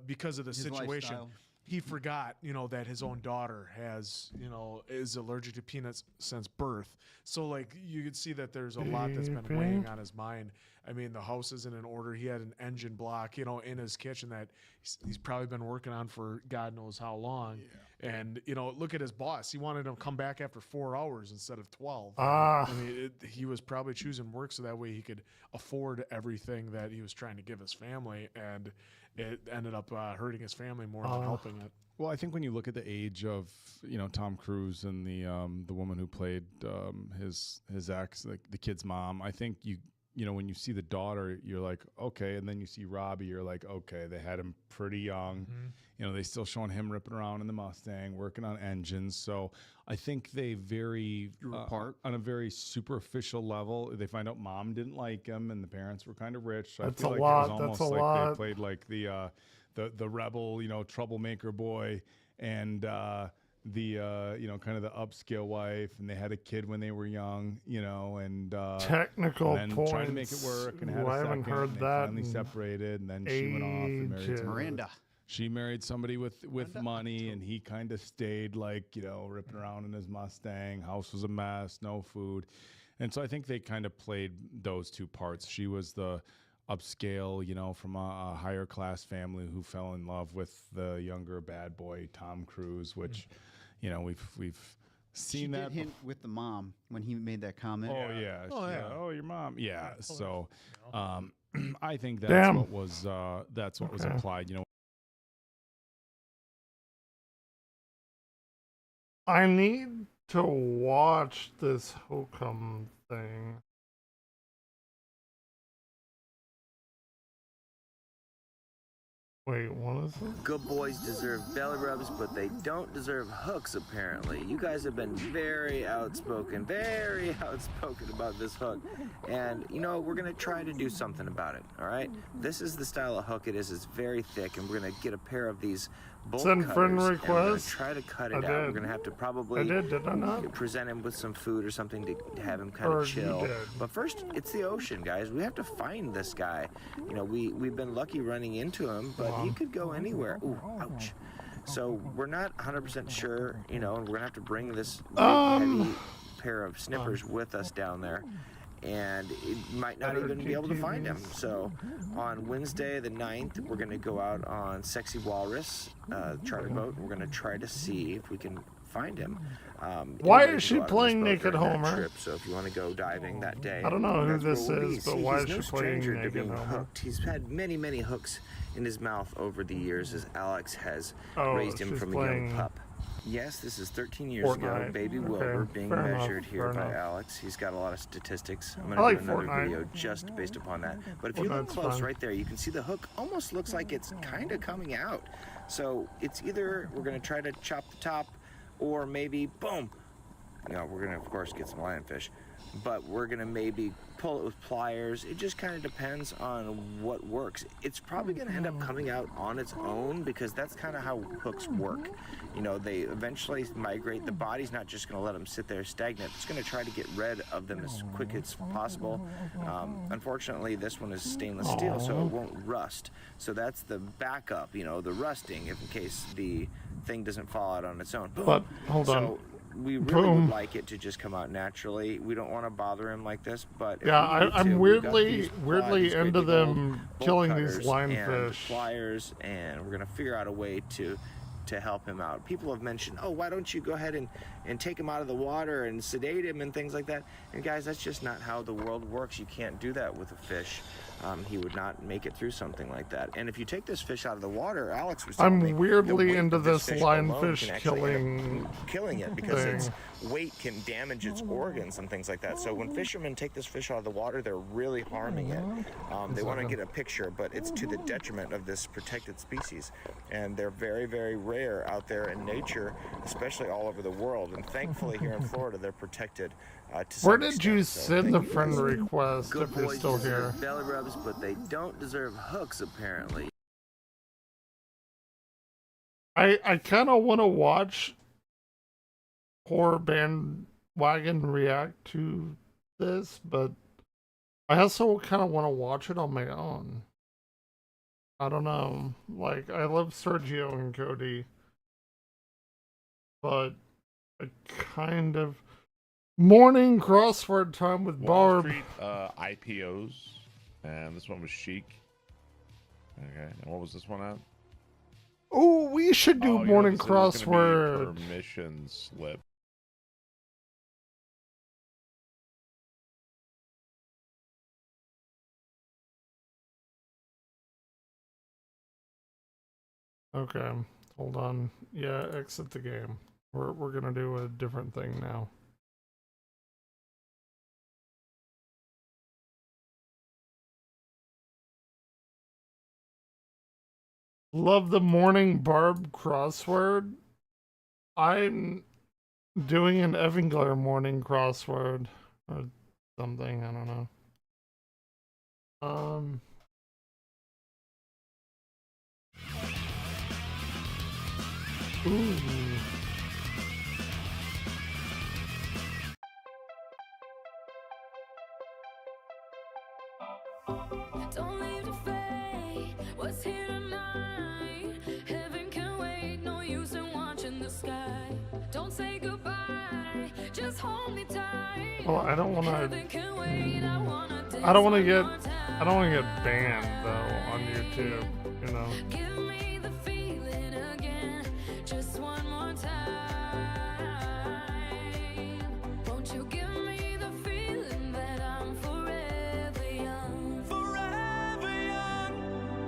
because of the His situation. lifestyle. he forgot, that his own daughter is allergic to peanuts since birth. So like you could see that there's a lot that's been weighing on his mind. I mean, the house isn't in order. He had an engine block, in his kitchen that he's probably been working on for God knows how long. Yeah. And, look at his boss. He wanted him to come back after 4 hours instead of 12. I mean, he was probably choosing work so that way he could afford everything that he was trying to give his family. And it ended up hurting his family more than helping it. Well, I think when you look at the age of Tom Cruise and the woman who played his ex, the kid's mom, I think when you see the daughter, you're like, okay, and then you see Robbie, you're like, okay, they had him pretty young. Mm-hmm. They still showing him ripping around in the Mustang, working on engines. So I think they apart on a very superficial level. They find out mom didn't like him, and the parents were kind of rich. So That's I feel a like lot. it was almost That's a like lot. they played like the rebel, troublemaker boy, and the kind of the upscale wife, and they had a kid when they were young, and technical and then points. trying to make it work, and had I a haven't second, heard and that. they finally separated, and then she went off and married Miranda. She married somebody with money, and he kind of stayed ripping around in his Mustang. House was a mess, no food, and so I think they kind of played those two parts. She was the upscale, from a higher class family who fell in love with the younger bad boy Tom Cruise, which we've seen She that did hint with the mom when he made that comment. Oh yeah. Oh, your mom. Yeah. So, I think that's Damn. what was implied. I need to watch this Hokum thing. Wait, what is it? Good boys deserve belly rubs, but they don't deserve hooks, apparently. You guys have been very outspoken about this hook. And, we're going to try to do something about it, all right? This is the style of hook it is. It's very thick, and we're going to get a pair of these bolt Send cutters, friend and we're going request. to try to cut I it out. did. We're going to have to probably Did I not? present him with some food or something to have him kind Or of you chill. did. But first, it's the ocean, guys. We have to find this guy. We've been lucky running into him, but he could go anywhere. Ooh, ouch. So we're not 100% sure, and we're going to have to bring this big, heavy pair of snippers with us down there. And it might not even be able to find him. So on Wednesday the 9th, we're going to go out on Sexy Walrus charter boat. We're going to try to see if we can find him. Why Anybody is can she go out on this playing boat Naked during that Homer? trip. So if you want to go diving that day, I don't know who that's where this we'll be. is, but See, why he's is no she playing stranger to Naked being Homer? hooked. He's had many, many hooks in his mouth over the years as Alex has Oh, raised him she's from a young playing pup. Yes, this is 13 years ago. Fortnite. Baby Okay, Wilbur being fair enough, measured here fair by enough. Alex. He's got a lot of statistics. I'm I going like to do another Fortnite. video just based upon that. But if you look Fortnite's close fun. right there, you can see the hook almost looks like it's kind of coming out. So it's either we're going to try to chop the top or maybe, boom, we're going to, of course, get some lionfish. But we're going to maybe pull it with pliers. It just kind of depends on what works. It's probably going to end up coming out on its own because that's kind of how hooks work. They eventually migrate. The body's not just going to let them sit there stagnant. It's going to try to get rid of them as quick as possible. Unfortunately, this one is stainless steel, so it won't rust. So that's the backup, the rusting, if in case the thing doesn't fall out on its own. But, hold on. We really Boom. would like it to just come out naturally. We don't want to bother him like this, but if Yeah, we need I'm to, we've got these weirdly these great into big them old bolt killing these cutters lionfish. and pliers, and we're gonna figure out a way to help him out. People have mentioned, oh, why don't you go ahead and take him out of the water and sedate him and things like that. And guys, that's just not how the world works. You can't do that with a fish. He would not make it through something like that. And if you take this fish out of the water, Alex was telling me, I'm the weirdly weight into of this fish alone lionfish can actually end killing up killing it because thing. its weight can damage its organs and things like that. So when fishermen take this fish out of the water, they're really harming it. They want to get a picture, but it's to the detriment of this protected species. And they're very, very rare out there in nature, especially all over the world. And thankfully here in Florida, they're protected. Where did you send the friend request Good if you're boys still here? deserve belly rubs, but they don't deserve hooks, apparently. I kind of want to watch Horror Bandwagon react to this, but I also kind of want to watch it on my own. I don't know. Like, I love Sergio and Cody, but I kind of morning crossword time with Wall Barb. Street IPOs, and this one was Chic. Okay, and what was this one at? Oh, we should do morning crossword. Permission slip. Okay, hold on. Yeah, exit the game. We're gonna do a different thing now. Love the morning Barb crossword. I'm doing an Evangler morning crossword or something. I don't know. Ooh. Don't leave the fate. What's here tonight? Heaven can wait. No use in watching the sky. Don't say goodbye. Just hold me tight. Well, I don't want to. I don't want to get banned though on YouTube. You know. Give me the feeling again. Just one more time. Won't you give me the feeling that I'm forever young? Forever young.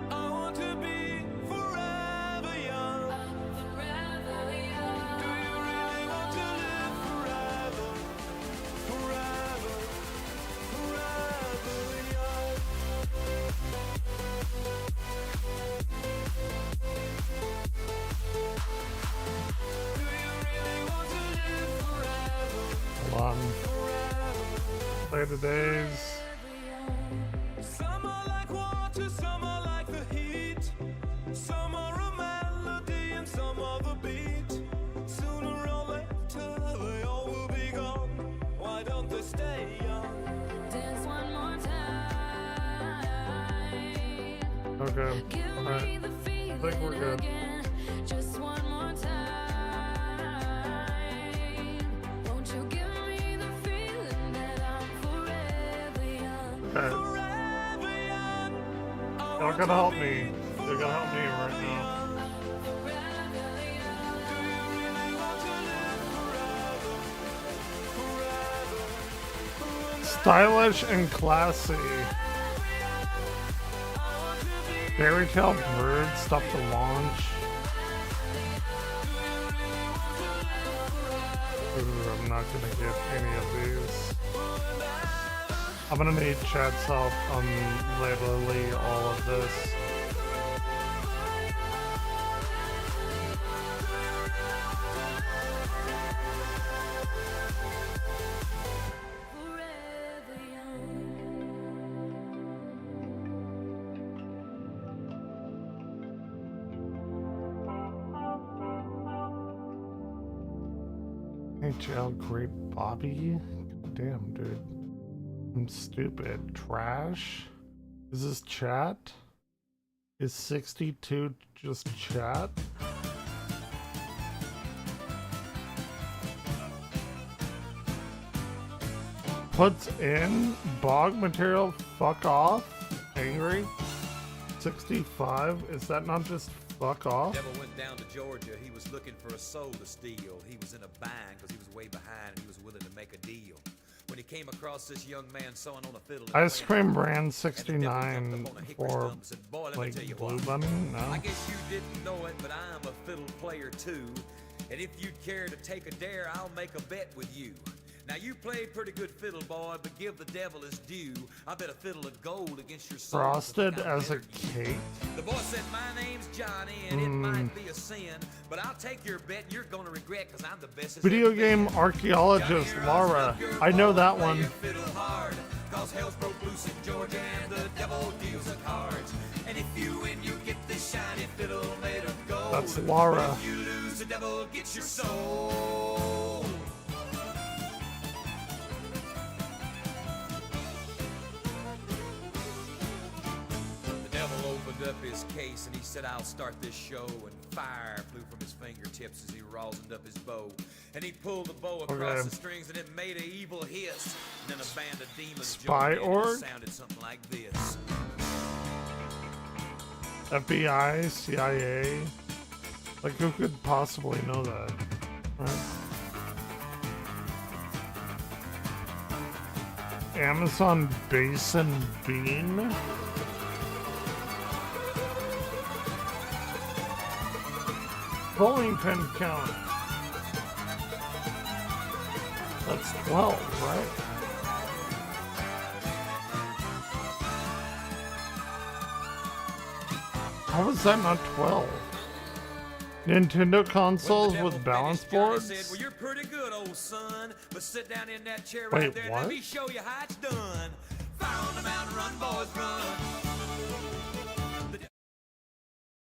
I want to be forever young. I'm forever young. Do you really want to live forever? Forever, forever young. Do you really want to live forever? Hold on. Play the days. Some are like water, some are like the heat. Some are a melody and some are the beat. Sooner or later they all will be gone. Why don't they stay young? Dance one more time. Okay. All right. I think we're good. Just one more time. Won't you give me the feeling that I'm forever young? Okay. Forever young. Y'all gotta help me. You're gonna help me right now. Stylish and classy. Fairy tale bird stuff to launch. Ooh, I'm not gonna get any of these. I'm gonna need Chad's help on literally all of this. Hey, child, great Bobby. Damn, dude. I'm stupid. Trash? Is this chat? Is 62 just chat? Puts in bog material, fuck off, angry. 65, is that not just fuck off? Devil went down to Georgia, he was looking for a soul to steal. He was in a bind because he was way behind and he was willing to make a deal. When he came across this young man sewing on a fiddle. Ice cream brand 69 for like Blue Bunny? No. I guess you didn't know it, but I'm a fiddle player too. And if you'd care to take a dare, I'll make a bet with you. Now you played pretty good fiddle, boy, but give the devil his due. I bet a fiddle of gold against your soul. Frosted as a cake? The boy said, my name's Johnny, and it might be a sin, but I'll take your bet and you're gonna regret, because I'm the best. Video game archaeologist Laura. I know that one. Cause hell's broke loose in Georgia and the devil deals the cards. And if you win, you get this shiny fiddle made of gold. That's Laura. If you lose, the devil gets your soul. The devil opened up up his case and he said, I'll start this show. And fire flew from his fingertips as he rosined up his bow. And he pulled the bow across the strings and it made an evil hiss. And then a band of demons Spy joined in and org? it sounded something like this. FBI, CIA. Like, who could possibly know that? Right? Amazon Basin Bean? Bowling pin count. That's 12, right? How was that not 12? Nintendo consoles with balance boards? Said, well, you're pretty good, old son, but sit down in that chair Wait, right there and what? let me show you how it's done. Fire on the mountain, run, boys, run.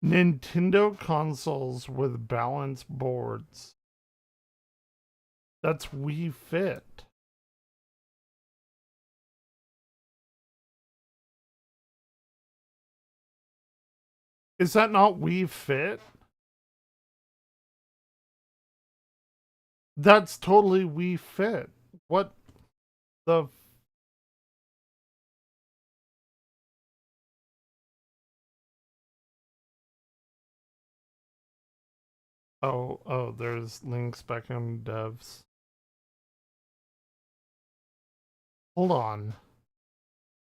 Nintendo consoles with balance boards. That's Wii Fit. Is that not Wii Fit? That's totally Wii Fit. What the... Oh, there's links back on devs. Hold on.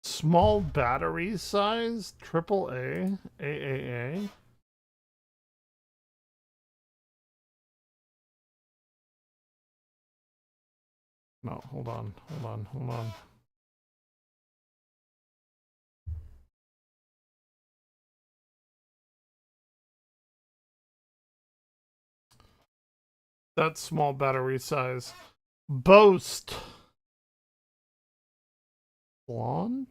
Small battery size, AAA, AAA. No, hold on. That's small battery size. Boast. Blonde?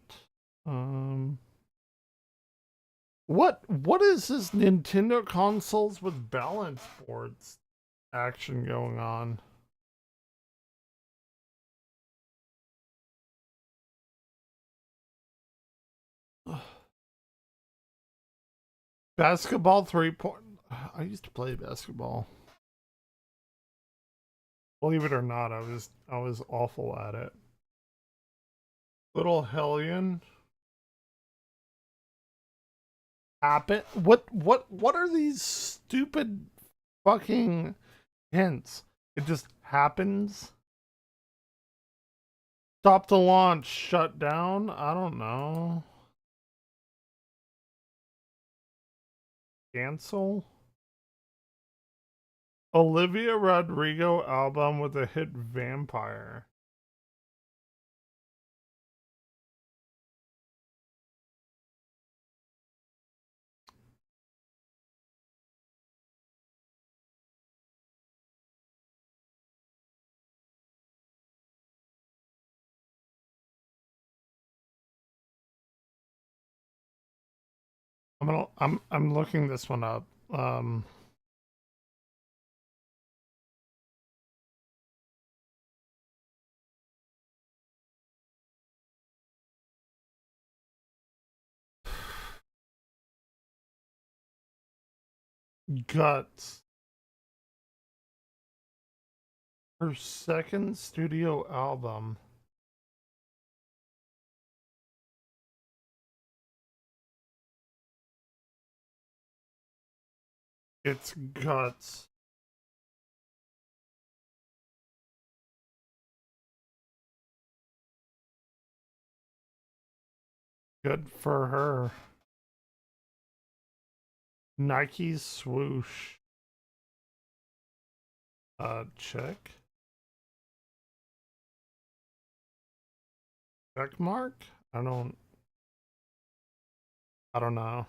What is this Nintendo consoles with balance boards action going on? Basketball 3 point. I used to play basketball. Believe it or not, I was awful at it. Little Hellion. Happen. What are these stupid fucking hints? It just happens. Stop the launch. Shut down. I don't know. Cancel. Olivia Rodrigo album with a hit Vampire. I'm looking this one up. Guts. Her second studio album. It's Guts. Good for her. Nike swoosh. Check. Check mark? I don't know.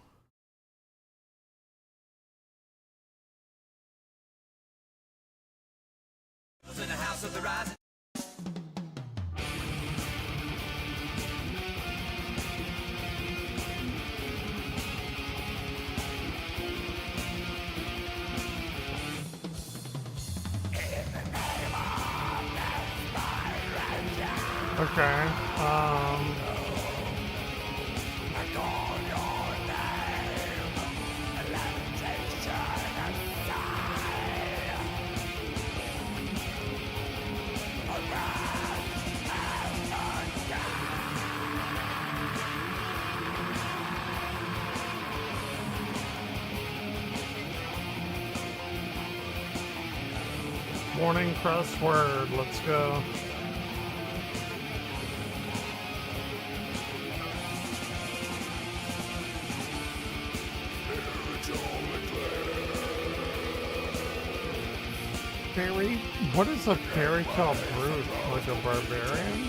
In the house of the rising. Okay. morning crossword. Let's go. Fairy? What is a fairy tale brute? Like a barbarian?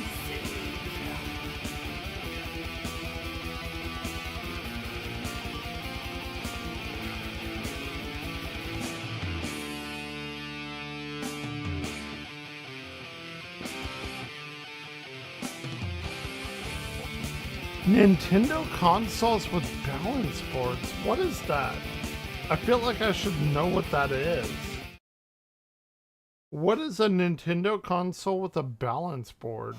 Nintendo consoles with balance boards? What is that? I feel like I should know what that is. What is a Nintendo console with a balance board?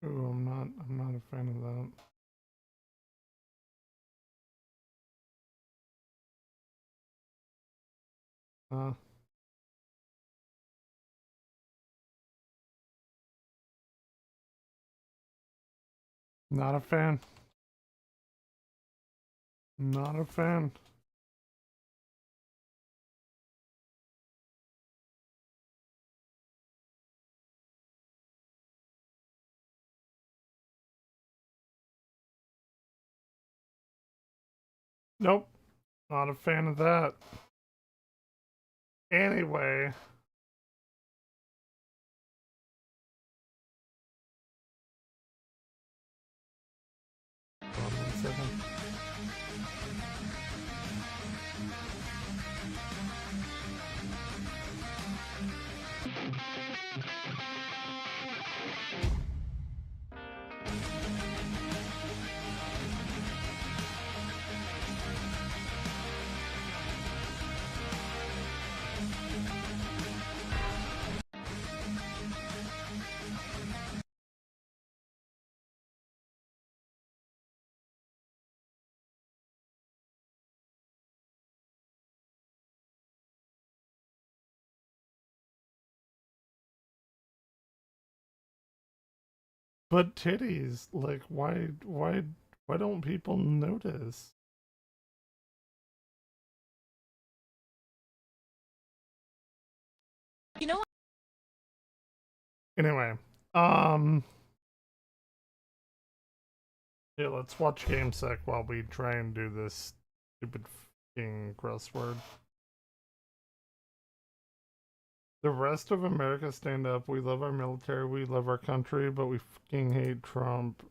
Ooh, I'm not a fan of that. Not a fan. Not a fan. Nope. Not a fan of that. Anyway. Hold on 1 second. But titties, like, why don't people notice? You know what? Anyway, yeah, let's watch GameSec while we try and do this stupid fucking crossword. The rest of America stand up. We love our military, we love our country, but we fucking hate Trump.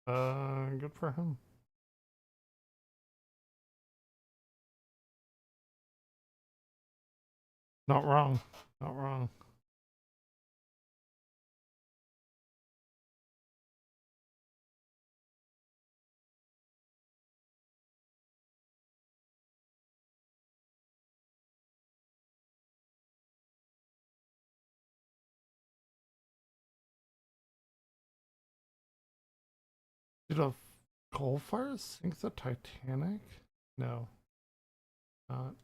Good for him. Not wrong. Not wrong. Did a coal fire sink the Titanic? No. Not.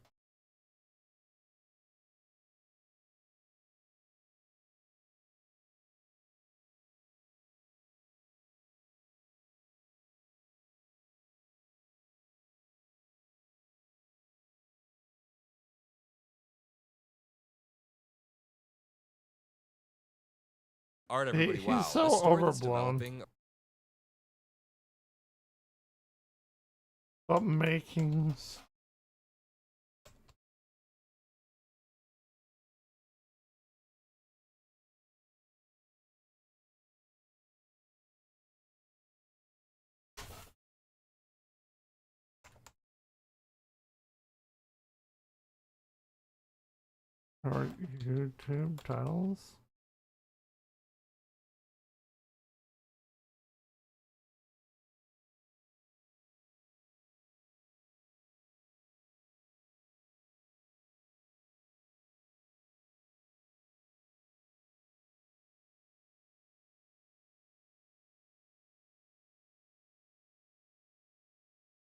All right, everybody. Wow, He's so a story that's overblown. developing. But makings. Or YouTube titles?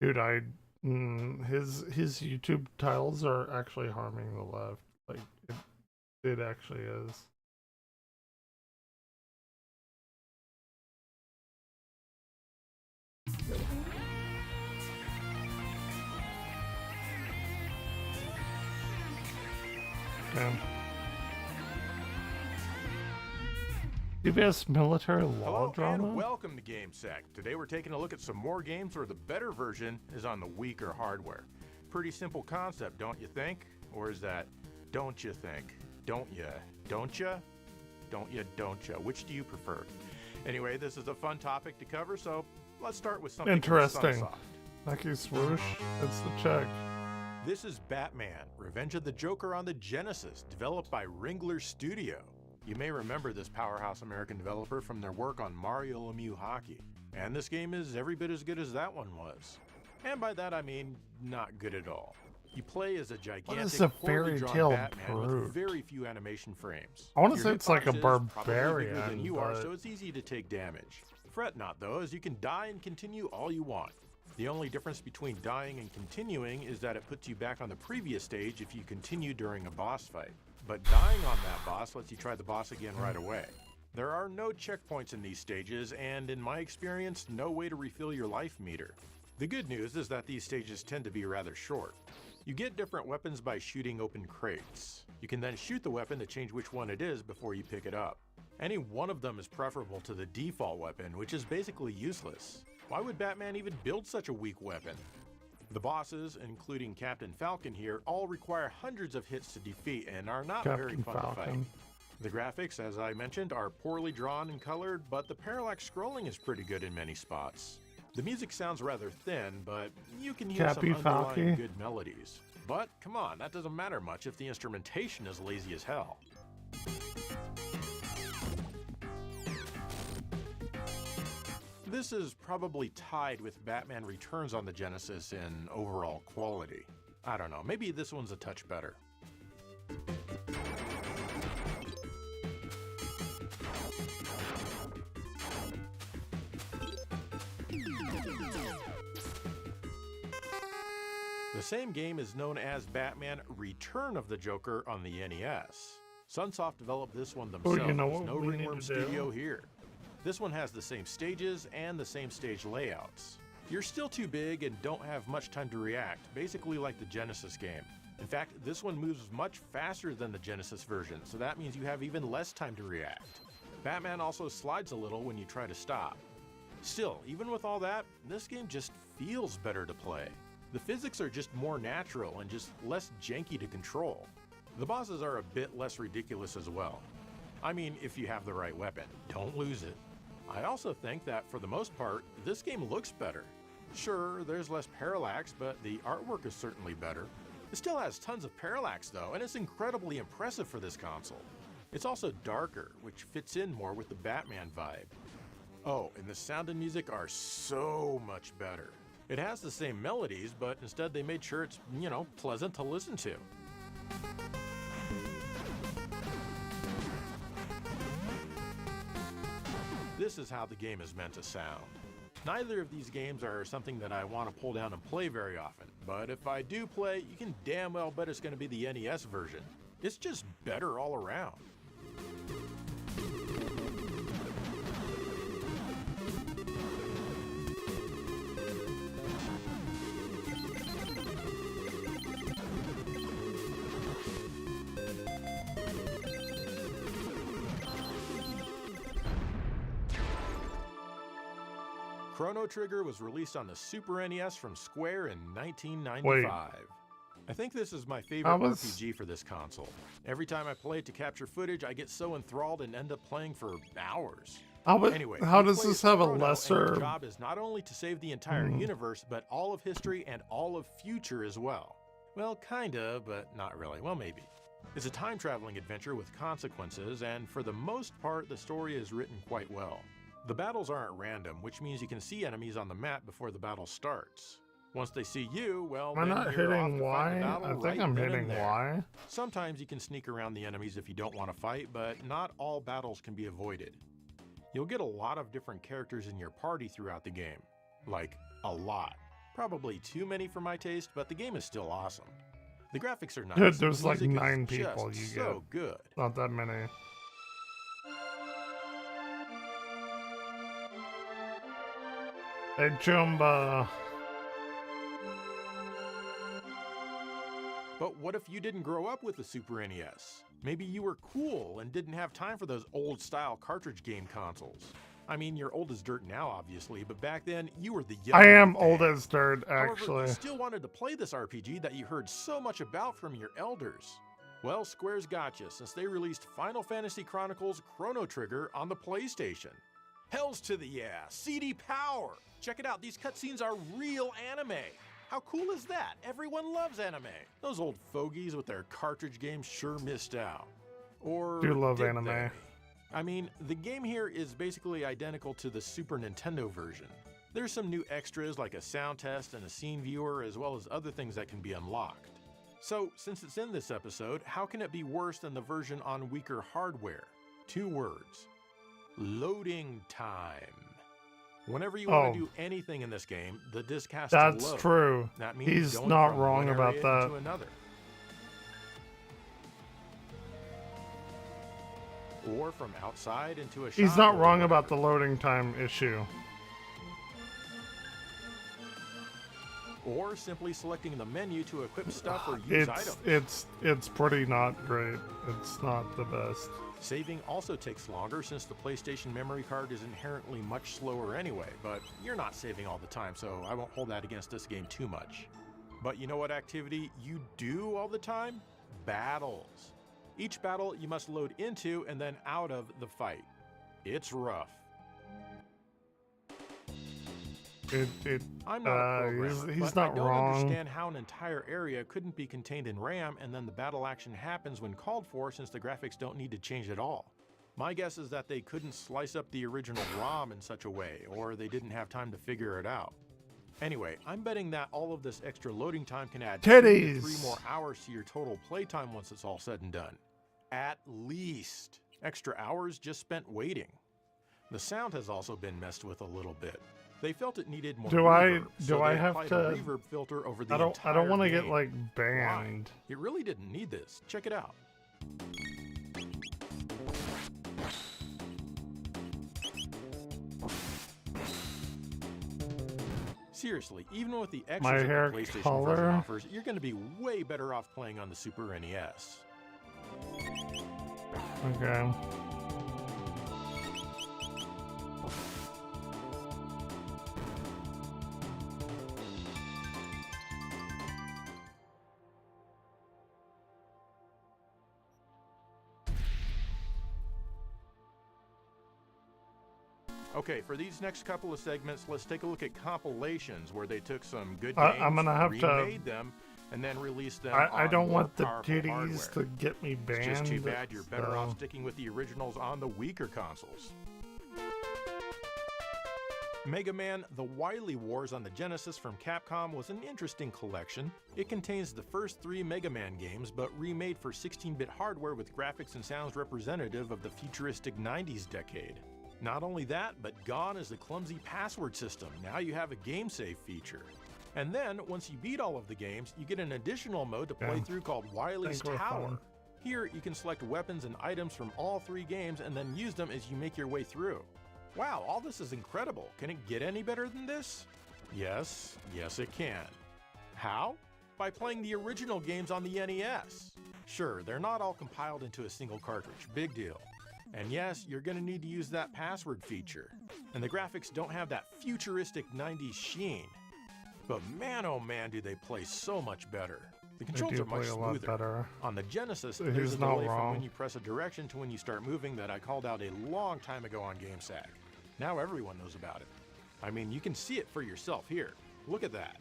Dude, his YouTube titles are actually harming the left. Like it actually is. Damn. CBS military law Hello drama? and welcome to GameSec. Today we're taking a look at some more games where the better version is on the weaker hardware. Pretty simple concept, don't you think? Or is that don't you think? Don't ya? Don't ya? Don't ya? Don't ya? Which do you prefer? Anyway, this is a fun topic to cover, so let's start with something Interesting. Sunsoft. Nike swoosh. It's the check. This is Batman, Revenge of the Joker on the Genesis, developed by Ringler Studio. You may remember this powerhouse American developer from their work on Mario Lemieux Hockey. And this game is every bit as good as that one was. And by that I mean not good at all. You play as a gigantic, a poorly drawn fairy-tale Batman with brute? very few animation frames. I wanna Your say it's like a hitbox is probably bigger barbarian, than you are, but- so it's easy to take damage. Fret not though, as you can die and continue all you want. The only difference between dying and continuing is that it puts you back on the previous stage if you continue during a boss fight. But dying on that boss lets you try the boss again right away. There are no checkpoints in these stages, and in my experience, no way to refill your life meter. The good news is that these stages tend to be rather short. You get different weapons by shooting open crates. You can then shoot the weapon to change which one it is before you pick it up. Any one of them is preferable to the default weapon, which is basically useless. Why would Batman even build such a weak weapon? The bosses, including Captain Falcon here, all require hundreds of hits to defeat and are not very Captain fun to fight. Falcon. The graphics, as I mentioned, are poorly drawn and colored, but the parallax scrolling is pretty good in many spots. The music sounds rather thin, but you can hear Cappy some underlying Falky. good melodies. But come on, that doesn't matter much if the instrumentation is lazy as hell. This is probably tied with Batman Returns on the Genesis in overall quality. I don't know, maybe this one's a touch better. The same game is known as Batman Return of the Joker on the NES. Sunsoft developed this one themselves. you know There's what no we need Ringworm to do? Studio here. This one has the same stages and the same stage layouts. You're still too big and don't have much time to react, basically like the Genesis game. In fact, this one moves much faster than the Genesis version, so that means you have even less time to react. Batman also slides a little when you try to stop. Still, even with all that, this game just feels better to play. The physics are just more natural and just less janky to control. The bosses are a bit less ridiculous as well. I mean, if you have the right weapon, don't lose it. I also think that for the most part, this game looks better. Sure, there's less parallax, but the artwork is certainly better. It still has tons of parallax though, and it's incredibly impressive for this console. It's also darker, which fits in more with the Batman vibe. Oh, and the sound and music are so much better. It has the same melodies, but instead they made sure it's, pleasant to listen to. This is how the game is meant to sound. Neither of these games are something that I want to pull down and play very often, but if I do play, you can damn well bet it's going to be the NES version. It's just better all around. Chrono Trigger was released on the Super NES from Square in 1995. I think this is my favorite RPG for this console. Every time I play it to capture footage, I get so enthralled and end up playing for hours. Anyway, how you does play this as have a Chrono, and lesser- your job is not only to save the entire universe, but all of history and all of future as well. Well, kinda, but not really. Well, maybe. It's a time-traveling adventure with consequences, and for the most part, the story is written quite well. The battles aren't random, which means you can see enemies on the map before the battle starts. Once they see you, well, Am I then not you're off hitting to fight the Y? battle I think right I'm then and hitting there. Y. Sometimes you can sneak around the enemies if you don't want to fight, but not all battles can be avoided. You'll get a lot of different characters in your party throughout the game. Like, a lot. Probably too many for my taste, but the game is still awesome. The graphics are nice. Dude, and there's the like music is 9 people just you so get. good. Not that many. Hey, Jumba. But what if you didn't grow up with the Super NES? Maybe you were cool and didn't have time for those old-style cartridge game consoles. I mean, you're old as dirt now, obviously, but back then, you were the young. I am old as dirt, However, actually. you still wanted to play this RPG that you heard so much about from your elders. Well, Square's got you, since they released Final Fantasy Chronicles Chrono Trigger on the PlayStation. Hells to the yeah, CD power! Check it out, these cutscenes are real anime! How cool is that? Everyone loves anime. Those old fogies with their cartridge games sure missed out. Or Do love did anime. they? I mean, the game here is basically identical to the Super Nintendo version. There's some new extras like a sound test and a scene viewer, as well as other things that can be unlocked. So, since it's in this episode, how can it be worse than the version on weaker hardware? 2 words. Loading time. Whenever you want to do anything in this game, the disc has to load. That's true. That means He's going not from wrong one about area that. to another. Or from outside into a shop. He's not or wrong about the loading time issue. Or simply selecting the menu to equip stuff or use items. It's pretty not great. It's not the best. Saving also takes longer since the PlayStation memory card is inherently much slower anyway, but you're not saving all the time, so I won't hold that against this game too much. But you know what activity you do all the time? Battles. Each battle you must load into and then out of the fight. It's rough. I'm not a programmer, he's but not I don't wrong. understand how an entire area couldn't be contained in RAM and then the battle action happens when called for, since the graphics don't need to change at all. My guess is that they couldn't slice up the original ROM in such a way, or they didn't have time to figure it out. Anyway, I'm betting that all of this extra loading time can add 2 to 3 more hours to your total playtime once it's all said and done. At least. Extra hours just spent waiting. The sound has also been messed with a little bit. They felt it needed more reverb, so they have applied to? a reverb filter over the I don't want to get game. like banned. Why? It really didn't need this. Check it out. Seriously, even with the My extras hair that the PlayStation color? version offers, you're going to be way better off playing on the Super NES. Okay. Okay, for these next couple of segments, let's take a look at compilations where they took some good games, I'm gonna have to- remade them, and then released them I on don't more want the powerful titties hardware. to get me banned. It's just too bad you're better so- off sticking with the originals on the weaker consoles. Mega Man The Wily Wars on the Genesis from Capcom was an interesting collection. It contains the first 3 Mega Man games, but remade for 16-bit hardware with graphics and sounds representative of the futuristic 90s decade. Not only that, but gone is the clumsy password system. Now you have a game save feature. And then, once you beat all of the games, you get an additional mode to play Yeah. through called Wily's Think we're Tower. fine. Here, you can select weapons and items from all 3 games and then use them as you make your way through. Wow, all this is incredible. Can it get any better than this? Yes, it can. How? By playing the original games on the NES. Sure, they're not all compiled into a single cartridge, big deal. And yes, you're going to need to use that password feature. And the graphics don't have that futuristic 90s sheen. But man, oh man, do they play so much better. The controls do are much play a lot smoother. better. On the Genesis, He's there's a not delay from wrong. when you press a direction to when you start moving that I called out a long time ago on GameSack. Now everyone knows about it. I mean, you can see it for yourself here. Look at that.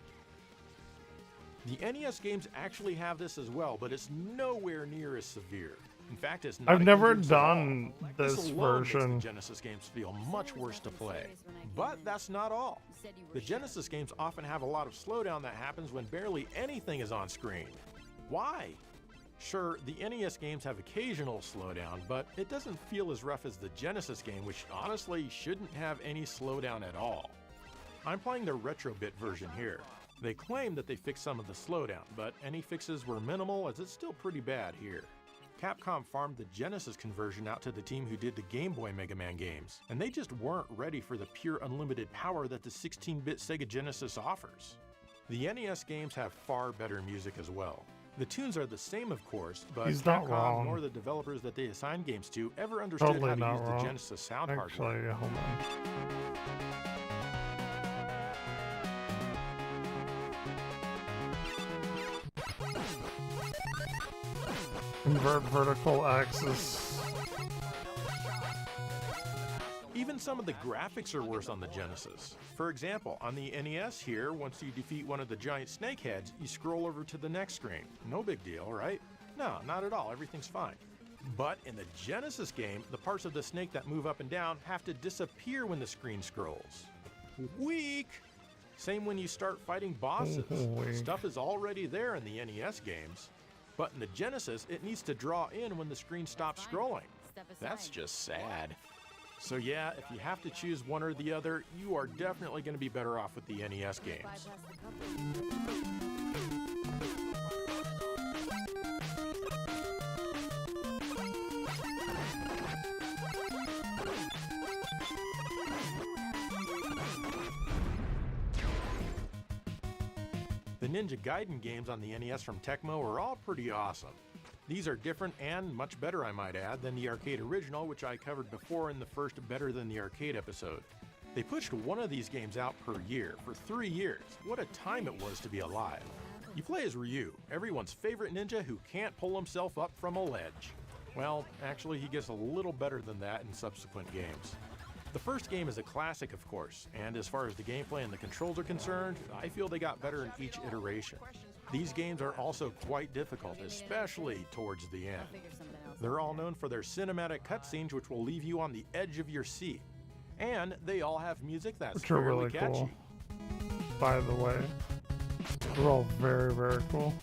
The NES games actually have this as well, but it's nowhere near as severe. In fact, it's not I've a never hindrance at all. done This this alone version. makes the Genesis games feel much worse to play. But that's not all. The Genesis games often have a lot of slowdown that happens when barely anything is on screen. Why? Sure, the NES games have occasional slowdown, but it doesn't feel as rough as the Genesis game, which honestly shouldn't have any slowdown at all. I'm playing the Retrobit version here. They claim that they fixed some of the slowdown, but any fixes were minimal as it's still pretty bad here. Capcom farmed the Genesis conversion out to the team who did the Game Boy Mega Man games, and they just weren't ready for the pure unlimited power that the 16-bit Sega Genesis offers. The NES games have far better music as well. The tunes are the same, of course, but He's not Capcom wrong. nor the developers that they assign games to ever understood Totally how to not use wrong. the Genesis sound Actually, hardware. hold on. Invert vertical axis. Even some of the graphics are worse on the Genesis. For example, on the NES here, once you defeat one of the giant snakeheads, you scroll over to the next screen. No big deal, right? No, not at all. Everything's fine. But in the Genesis game, the parts of the snake that move up and down have to disappear when the screen scrolls. Weak! Same when you start fighting bosses. Weak. Stuff is already there in the NES games. But in the Genesis, it needs to draw in when the screen stops scrolling. That's just sad. So yeah, if you have to choose one or the other, you are definitely going to be better off with the NES games. The Ninja Gaiden games on the NES from Tecmo are all pretty awesome. These are different and much better, I might add, than the arcade original, which I covered before in the first Better Than the Arcade episode. They pushed one of these games out per year for 3 years. What a time it was to be alive. You play as Ryu, everyone's favorite ninja who can't pull himself up from a ledge. Well, actually, he gets a little better than that in subsequent games. The first game is a classic, of course, and as far as the gameplay and the controls are concerned, I feel they got better in each iteration. These games are also quite difficult, especially towards the end. They're all known for their cinematic cutscenes, which will leave you on the edge of your seat. And they all have music that's Which are fairly really catchy. cool. By the way. They're all very, very cool.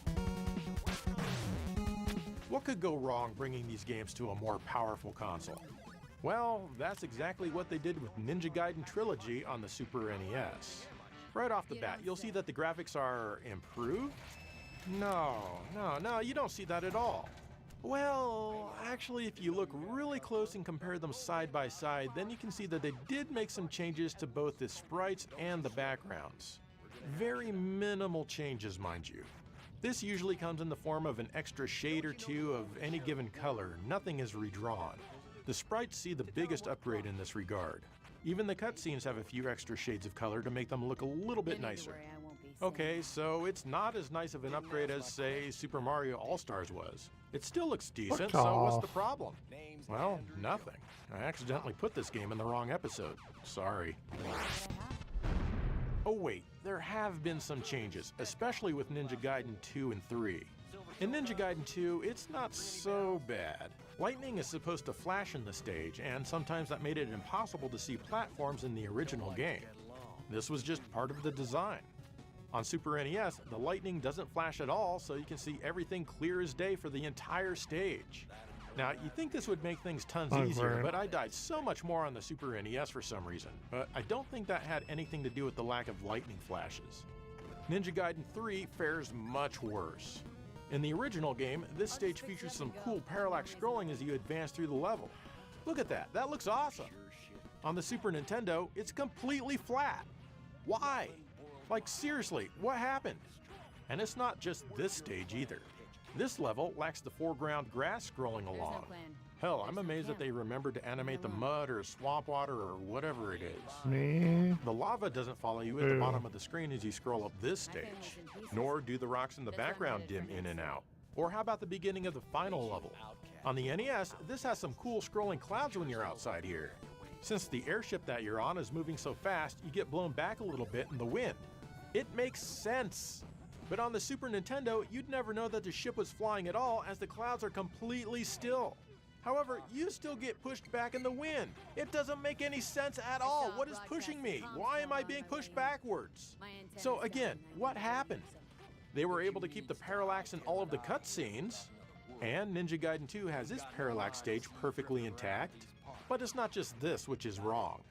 What could go wrong bringing these games to a more powerful console? Well, that's exactly what they did with Ninja Gaiden Trilogy on the Super NES. Right off the bat, you'll see that the graphics are improved? No, you don't see that at all. Well, actually, if you look really close and compare them side by side, then you can see that they did make some changes to both the sprites and the backgrounds. Very minimal changes, mind you. This usually comes in the form of an extra shade or two of any given color. Nothing is redrawn. The sprites see the biggest upgrade in this regard. Even the cutscenes have a few extra shades of color to make them look a little bit nicer. Okay, so it's not as nice of an upgrade as, say, Super Mario All-Stars was. It still looks decent, so what's the problem? Well, nothing. I accidentally put this game in the wrong episode. Sorry. Oh wait, there have been some changes, especially with Ninja Gaiden 2 and 3. In Ninja Gaiden 2, it's not so bad. Lightning is supposed to flash in the stage, and sometimes that made it impossible to see platforms in the original game. This was just part of the design. On Super NES, the lightning doesn't flash at all, so you can see everything clear as day for the entire stage. Now, you'd think this would make things tons easier, but I died so much more on the Super NES for some reason, but I don't think that had anything to do with the lack of lightning flashes. Ninja Gaiden 3 fares much worse. In the original game, this stage features some cool parallax scrolling as you advance through the level. Look at that, that looks awesome! On the Super Nintendo, it's completely flat. Why? Like seriously, what happened? And it's not just this stage either. This level lacks the foreground grass scrolling along. Hell, I'm amazed that they remembered to animate the mud or swamp water or whatever it is. Me? The lava doesn't follow you at the bottom of the screen as you scroll up this stage, nor do the rocks in the background dim in and out. Or how about the beginning of the final level? On the NES, this has some cool scrolling clouds when you're outside here. Since the airship that you're on is moving so fast, you get blown back a little bit in the wind. It makes sense. But on the Super Nintendo, you'd never know that the ship was flying at all as the clouds are completely still. However, you still get pushed back in the wind. It doesn't make any sense at all. What is pushing me? Why am I being pushed backwards? So again, what happened? They were able to keep the parallax in all of the cutscenes, and Ninja Gaiden 2 has its parallax stage perfectly intact. But it's not just this which is wrong.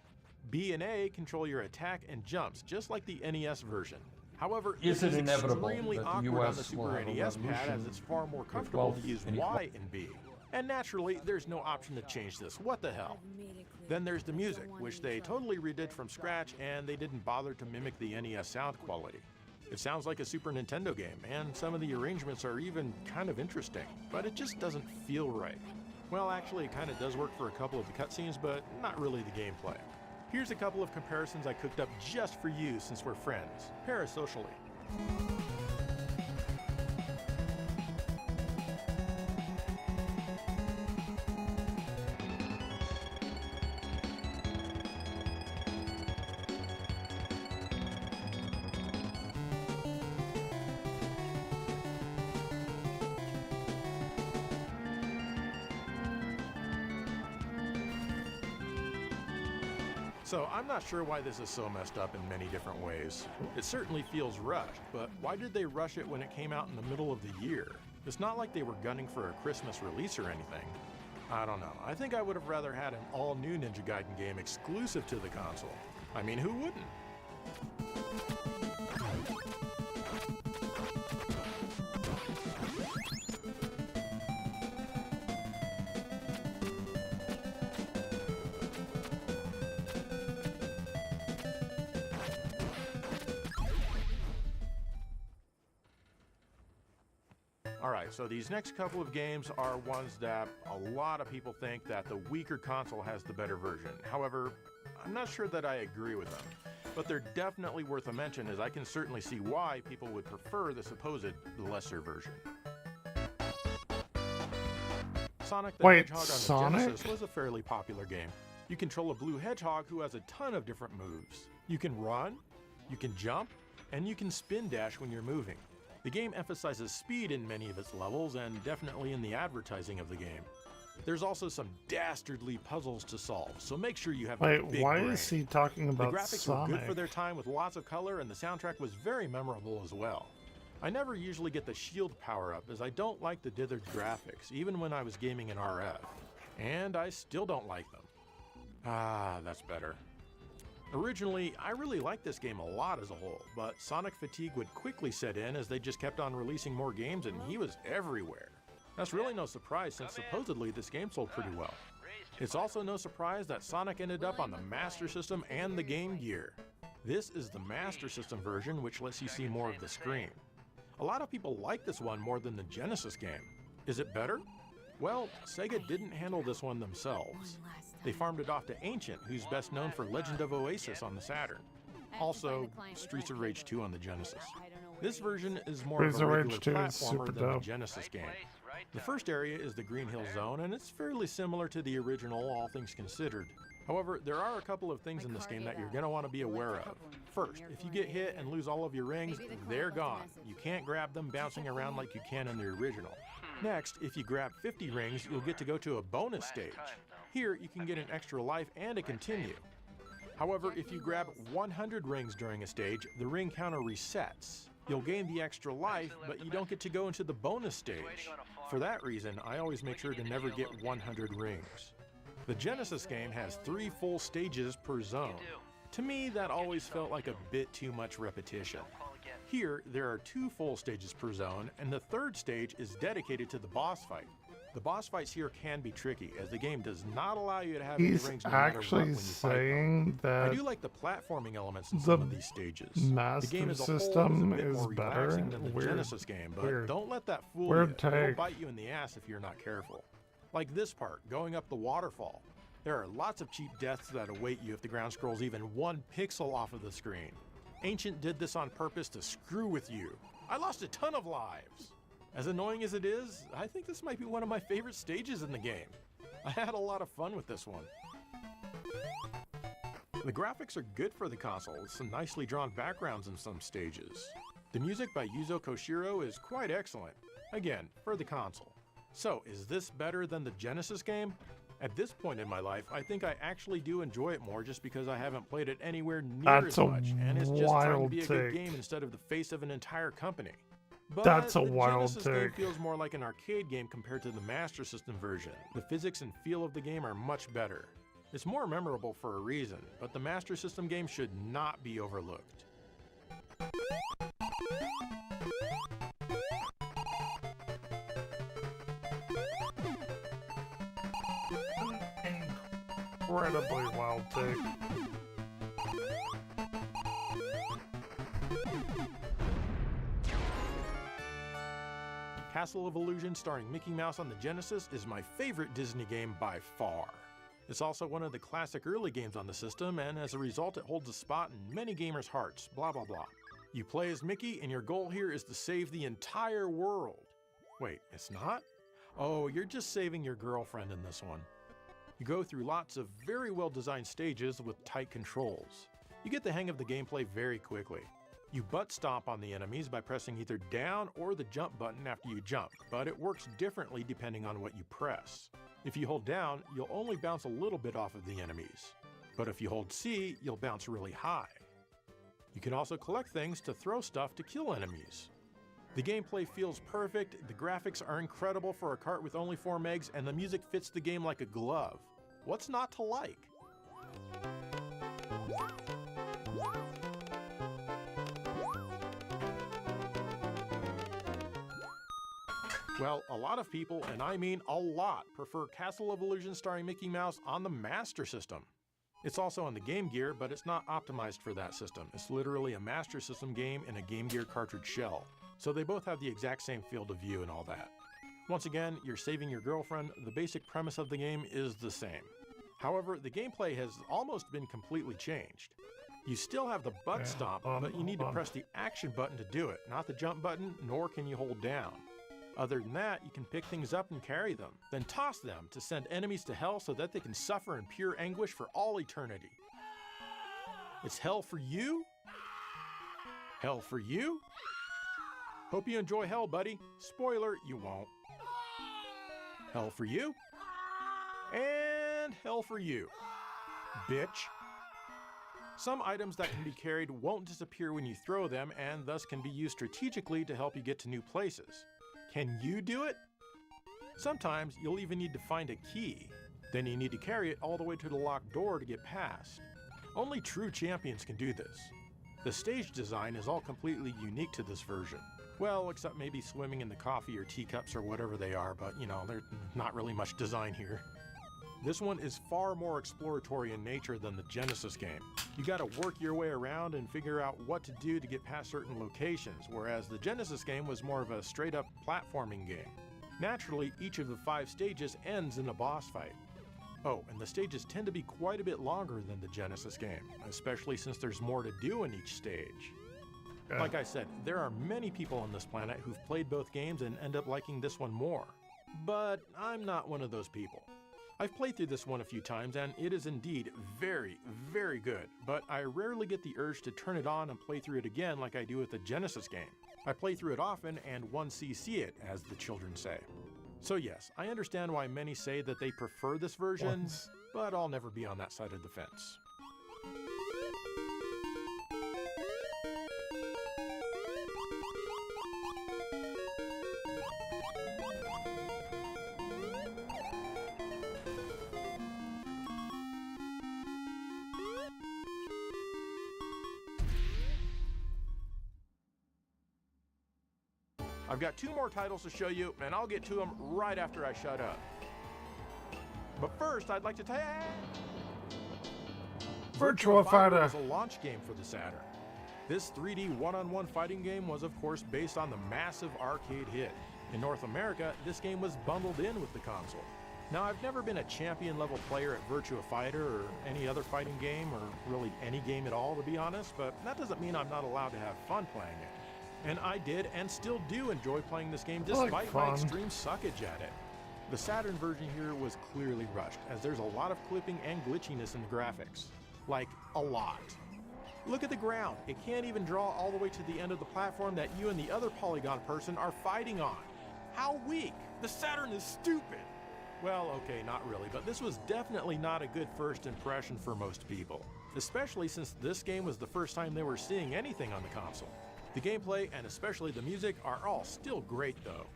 B and A control your attack and jumps, just like the NES version. However, Is it it is inevitable extremely that the awkward on the US will Super have a NES pad as revolution it's far more with comfortable wealth to use and Y and B. And naturally, there's no option to change this. What the hell? Then there's the music, which they totally redid from scratch, and they didn't bother to mimic the NES sound quality. It sounds like a Super Nintendo game, and some of the arrangements are even kind of interesting, but it just doesn't feel right. Well, actually, it kind of does work for a couple of the cutscenes, but not really the gameplay. Here's a couple of comparisons I cooked up just for you since we're friends, parasocially. So I'm not sure why this is so messed up in many different ways. It certainly feels rushed, but why did they rush it when it came out in the middle of the year? It's not like they were gunning for a Christmas release or anything. I don't know. I think I would have rather had an all-new Ninja Gaiden game exclusive to the console. I mean, who wouldn't? Alright, so these next couple of games are ones that a lot of people think that the weaker console has the better version. However, I'm not sure that I agree with them. But they're definitely worth a mention, as I can certainly see why people would prefer the supposed lesser version. Sonic the Hedgehog on the Genesis was a fairly popular game. You control a blue hedgehog who has a ton of different moves. You can run, you can jump, and you can spin dash when you're moving. The game emphasizes speed in many of its levels, and definitely in the advertising of the game. There's also some dastardly puzzles to solve, so make sure you have a big why brain. is he talking about The graphics Sonic? were good for their time with lots of color, and the soundtrack was very memorable as well. I never usually get the shield power-up, as I don't like the dithered graphics, even when I was gaming in RF. And I still don't like them. Ah, that's better. Originally, I really liked this game a lot as a whole, but Sonic fatigue would quickly set in as they just kept on releasing more games and he was everywhere. That's really no surprise since supposedly this game sold pretty well. It's also no surprise that Sonic ended up on the Master System and the Game Gear. This is the Master System version, which lets you see more of the screen. A lot of people like this one more than the Genesis game. Is it better? Well, Sega didn't handle this one themselves. They farmed it off to Ancient, who's best known for Legend of Oasis on the Saturn. Also, Streets of Rage 2 on the Genesis. This version is more of a regular platformer than the Genesis game. The first area is the Green Hill Zone, and it's fairly similar to the original, all things considered. However, there are a couple of things in this game that you're going to want to be aware of. First, if you get hit and lose all of your rings, they're gone. You can't grab them bouncing around like you can in the original. Next, if you grab 50 rings, you'll get to go to a bonus stage. Here, you can get an extra life and a continue. However, if you grab 100 rings during a stage, the ring counter resets. You'll gain the extra life, but you don't get to go into the bonus stage. For that reason, I always make sure to never get 100 rings. The Genesis game has 3 full stages per zone. To me, that always felt like a bit too much repetition. Here, there are 2 full stages per zone, and the third stage is dedicated to the boss fight. The boss fights here can be tricky, as the game does not allow you to have any rings no matter what when you fight them. I do like the platforming elements in some of these stages. The game as a whole is a bit more relaxing than the Genesis game, but don't let that fool you. It'll bite you in the ass if you're not careful. Like this part, going up the waterfall. There are lots of cheap deaths that await you if the ground scrolls even 1 pixel off of the screen. Ancient did this on purpose to screw with you. I lost a ton of lives. As annoying as it is, I think this might be one of my favorite stages in the game. I had a lot of fun with this one. The graphics are good for the console, with some nicely drawn backgrounds in some stages. The music by Yuzo Koshiro is quite excellent, again, for the console. So, is this better than the Genesis game? At this point in my life, I think I actually do enjoy it more just because I haven't played it anywhere near as much, and it's just trying to be a good game instead of the face of an entire company. But That's a the wild Genesis game take. feels more like an arcade game compared to the Master System version. The physics and feel of the game are much better. It's more memorable for a reason, but the Master System game should not be overlooked. Incredibly wild take. Castle of Illusion starring Mickey Mouse on the Genesis is my favorite Disney game by far. It's also one of the classic early games on the system, and as a result it holds a spot in many gamers' hearts, blah blah blah. You play as Mickey, and your goal here is to save the entire world. Wait, it's not? Oh, you're just saving your girlfriend in this one. You go through lots of very well designed stages with tight controls. You get the hang of the gameplay very quickly. You butt stomp on the enemies by pressing either down or the jump button after you jump, but it works differently depending on what you press. If you hold down, you'll only bounce a little bit off of the enemies. But if you hold C, you'll bounce really high. You can also collect things to throw stuff to kill enemies. The gameplay feels perfect, the graphics are incredible for a cart with only 4 megs, and the music fits the game like a glove. What's not to like? Well, a lot of people, and I mean a lot, prefer Castle of Illusion starring Mickey Mouse on the Master System. It's also on the Game Gear, but it's not optimized for that system. It's literally a Master System game in a Game Gear cartridge shell. So they both have the exact same field of view and all that. Once again, you're saving your girlfriend. The basic premise of the game is the same. However, the gameplay has almost been completely changed. You still have the butt stomp, but you need to press the action button to do it, not the jump button, nor can you hold down. Other than that, you can pick things up and carry them, then toss them to send enemies to hell so that they can suffer in pure anguish for all eternity. It's hell for you? Hell for you? Hope you enjoy hell, buddy. Spoiler, you won't. Hell for you? And hell for you. Bitch. Some items that can be carried won't disappear when you throw them, and thus can be used strategically to help you get to new places. Can you do it? Sometimes you'll even need to find a key. Then you need to carry it all the way to the locked door to get past. Only true champions can do this. The stage design is all completely unique to this version. Well, except maybe swimming in the coffee or teacups or whatever they are, but you know, there's not really much design here. This one is far more exploratory in nature than the Genesis game. You gotta work your way around and figure out what to do to get past certain locations, whereas the Genesis game was more of a straight-up platforming game. Naturally, each of the 5 stages ends in a boss fight. Oh, and the stages tend to be quite a bit longer than the Genesis game, especially since there's more to do in each stage. Like I said, there are many people on this planet who've played both games and end up liking this one more. But I'm not one of those people. I've played through this one a few times, and it is indeed very, very good, but I rarely get the urge to turn it on and play through it again like I do with the Genesis game. I play through it often and 1cc it, as the children say. So yes, I understand why many say that they prefer this version, but I'll never be on that side of the fence. I've got 2 more titles to show you, and I'll get to them right after I shut up. But first, I'd like to tell you... Virtua Fighter was a launch game for the Saturn. This 3D one-on-one fighting game was, of course, based on the massive arcade hit. In North America, this game was bundled in with the console. Now, I've never been a champion-level player at Virtua Fighter or any other fighting game, or really any game at all, to be honest, but that doesn't mean I'm not allowed to have fun playing it. And I did and still do enjoy playing this game despite my extreme suckage at it. The Saturn version here was clearly rushed, as there's a lot of clipping and glitchiness in the graphics. Like, a lot. Look at the ground. It can't even draw all the way to the end of the platform that you and the other polygon person are fighting on. How weak! The Saturn is stupid! Well, okay, not really, but this was definitely not a good first impression for most people, especially since this game was the first time they were seeing anything on the console. The gameplay, and especially the music, are all still great though.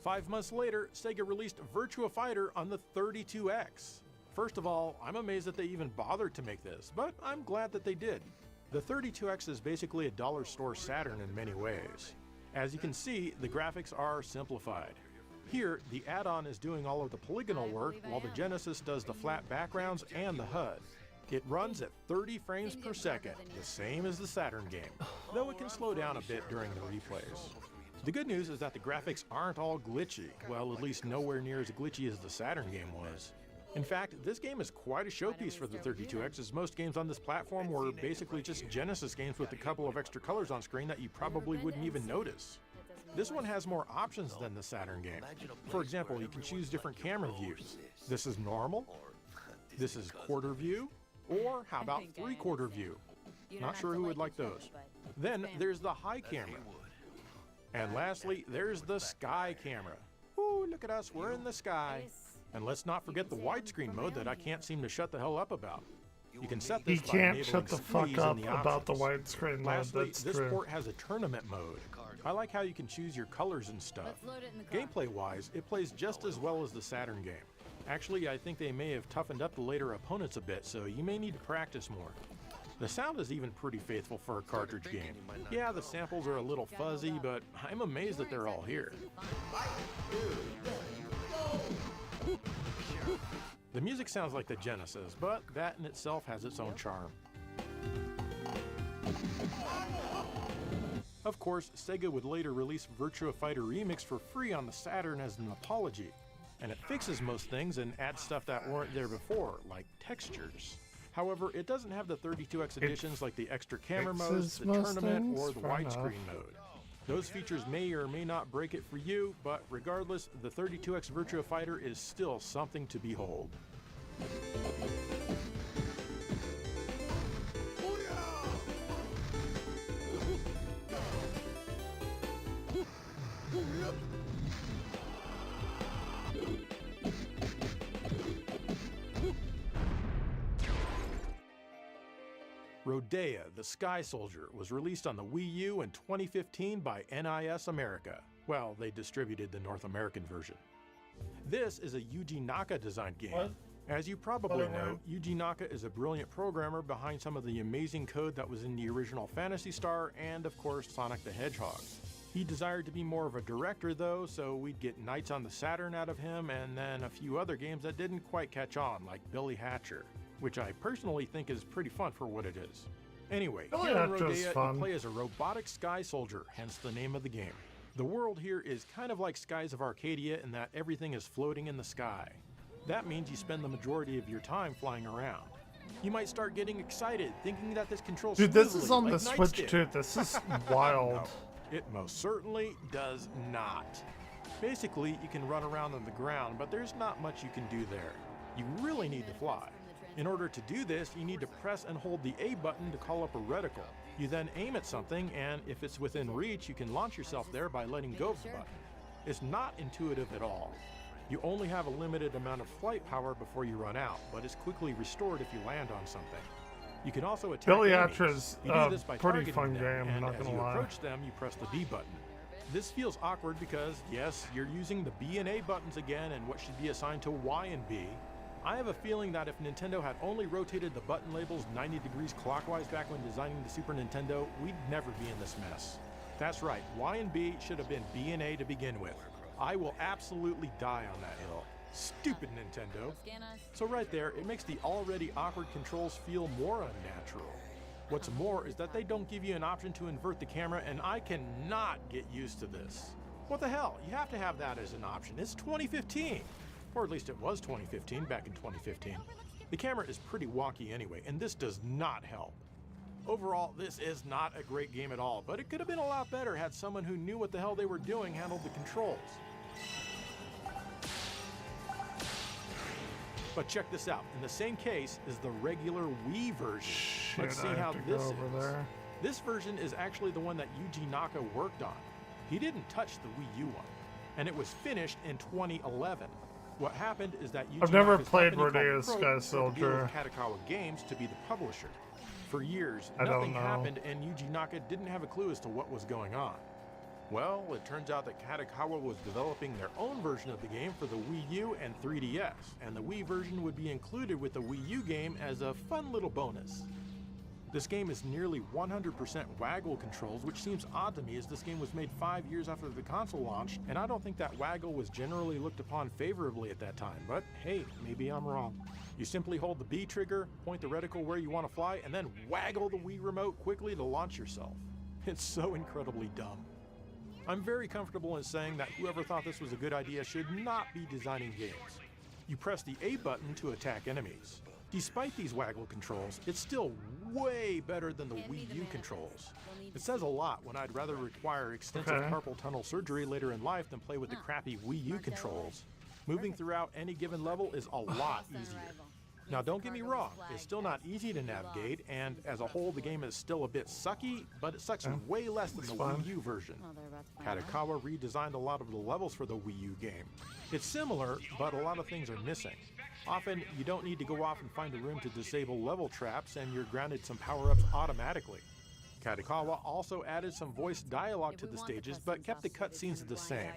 5 months later, Sega released Virtua Fighter on the 32X. First of all, I'm amazed that they even bothered to make this, but I'm glad that they did. The 32X is basically a dollar store Saturn in many ways. As you can see, the graphics are simplified. Here, the add-on is doing all of the polygonal work, while the Genesis does the flat backgrounds and the HUD. It runs at 30 frames per second, the same as the Saturn game, though it can slow down a bit during the replays. The good news is that the graphics aren't all glitchy, well, at least nowhere near as glitchy as the Saturn game was. In fact, this game is quite a showpiece for the 32X, as most games on this platform were basically just Genesis games with a couple of extra colors on screen that you probably wouldn't even notice. This one has more options than the Saturn game. For example, you can choose different camera views. This is normal, this is quarter view, or how about three-quarter view? Not sure who would like those. Then there's the high camera. And lastly, there's the sky camera. Ooh, look at us, we're in the sky. And let's not forget the widescreen mode that I can't seem to shut the hell up about. You can set this by can't shut the enabling fuck up squeeze in the about the options. widescreen mode, Lastly, that's this true. port has a tournament mode. I like how you can choose your colors and stuff. Gameplay-wise, it plays just as well as the Saturn game. Actually, I think they may have toughened up the later opponents a bit, so you may need to practice more. The sound is even pretty faithful for a cartridge game. Yeah, the samples are a little fuzzy, but I'm amazed that they're all here. The music sounds like the Genesis, but that in itself has its own charm. Of course, Sega would later release Virtua Fighter Remix for free on the Saturn as an apology, and it fixes most things and adds stuff that weren't there before, like textures. However, it doesn't have the 32X additions like the extra camera modes, the tournament, or the widescreen mode. Those features may or may not break it for you, but regardless, the 32X Virtua Fighter is still something to behold. Rodea, the Sky Soldier, was released on the Wii U in 2015 by NIS America. Well, they distributed the North American version. This is a Yuji Naka designed game. What? As you probably know, Yuji Naka is a brilliant programmer behind some of the amazing code that was in the original Phantasy Star and, of course, Sonic the Hedgehog. He desired to be more of a director though, so we'd get Knights on the Saturn out of him and then a few other games that didn't quite catch on, like Billy Hatcher, which I personally think is pretty fun for what it is. Anyway, Billy here in Hatcher's Rodea, fun. you play as a robotic sky soldier, hence the name of the game. The world here is kind of like Skies of Arcadia in that everything is floating in the sky. That means you spend the majority of your time flying around. You might start getting excited, thinking that this controls Dude, this smoothly, is on like the Knights Switch did. too. This is wild. No, it most certainly does not. Basically, you can run around on the ground, but there's not much you can do there. You really need to fly. In order to do this, you need to press and hold the A button to call up a reticle. You then aim at something, and if it's within reach, you can launch yourself there by letting go of the button. It's not intuitive at all. You only have a limited amount of flight power before you run out, but it's quickly restored if you land on something. You can also attack Billy enemies. Hatcher's You do this by pretty targeting fun them, game, and not as gonna you lie. approach them, you press the D button. This feels awkward because, yes, you're using the B and A buttons again and what should be assigned to Y and B. I have a feeling that if Nintendo had only rotated the button labels 90 degrees clockwise back when designing the Super Nintendo, we'd never be in this mess. That's right, Y and B should have been B and A to begin with. I will absolutely die on that hill. Stupid Nintendo. So right there, it makes the already awkward controls feel more unnatural. What's more is that they don't give you an option to invert the camera, and I cannot get used to this. What the hell? You have to have that as an option. It's 2015. Or at least it was 2015, back in 2015. The camera is pretty wonky anyway, and this does not help. Overall, this is not a great game at all, but it could have been a lot better had someone who knew what the hell they were doing handled the controls. But check this out. In the same case is the regular Wii version. Shit, Let's see I how have to this go is. over there. This version is actually the one that Yuji Naka worked on. He didn't touch the Wii U one, and it was finished in 2011. What happened is that Yuji I've never Naka's played company Rodeo called Sky Probe Soldier. had a deal with Katakawa Games to be the publisher. For years, I don't nothing know. happened, and Yuji Naka didn't have a clue as to what was going on. Well, it turns out that Katakawa was developing their own version of the game for the Wii U and 3DS, and the Wii version would be included with the Wii U game as a fun little bonus. This game is nearly 100% waggle controls, which seems odd to me as this game was made 5 years after the console launched, and I don't think that waggle was generally looked upon favorably at that time, but hey, maybe I'm wrong. You simply hold the B trigger, point the reticle where you want to fly, and then waggle the Wii remote quickly to launch yourself. It's so incredibly dumb. I'm very comfortable in saying that whoever thought this was a good idea should not be designing games. You press the A button to attack enemies. Despite these waggle controls, it's still way better than the Wii U controls. It says a lot when I'd rather require extensive carpal tunnel surgery later in life than play with the crappy Wii U controls. Moving throughout any given level is a lot easier. Now don't get me wrong, it's still not easy to navigate, and as a whole the game is still a bit sucky, but it sucks way less than the Wii U version. Katakawa redesigned a lot of the levels for the Wii U game. It's similar, but a lot of things are missing. Often, you don't need to go off and find a room to disable level traps, and you're granted some power-ups automatically. Katakawa also added some voice dialogue to the stages, but kept the cutscenes the same.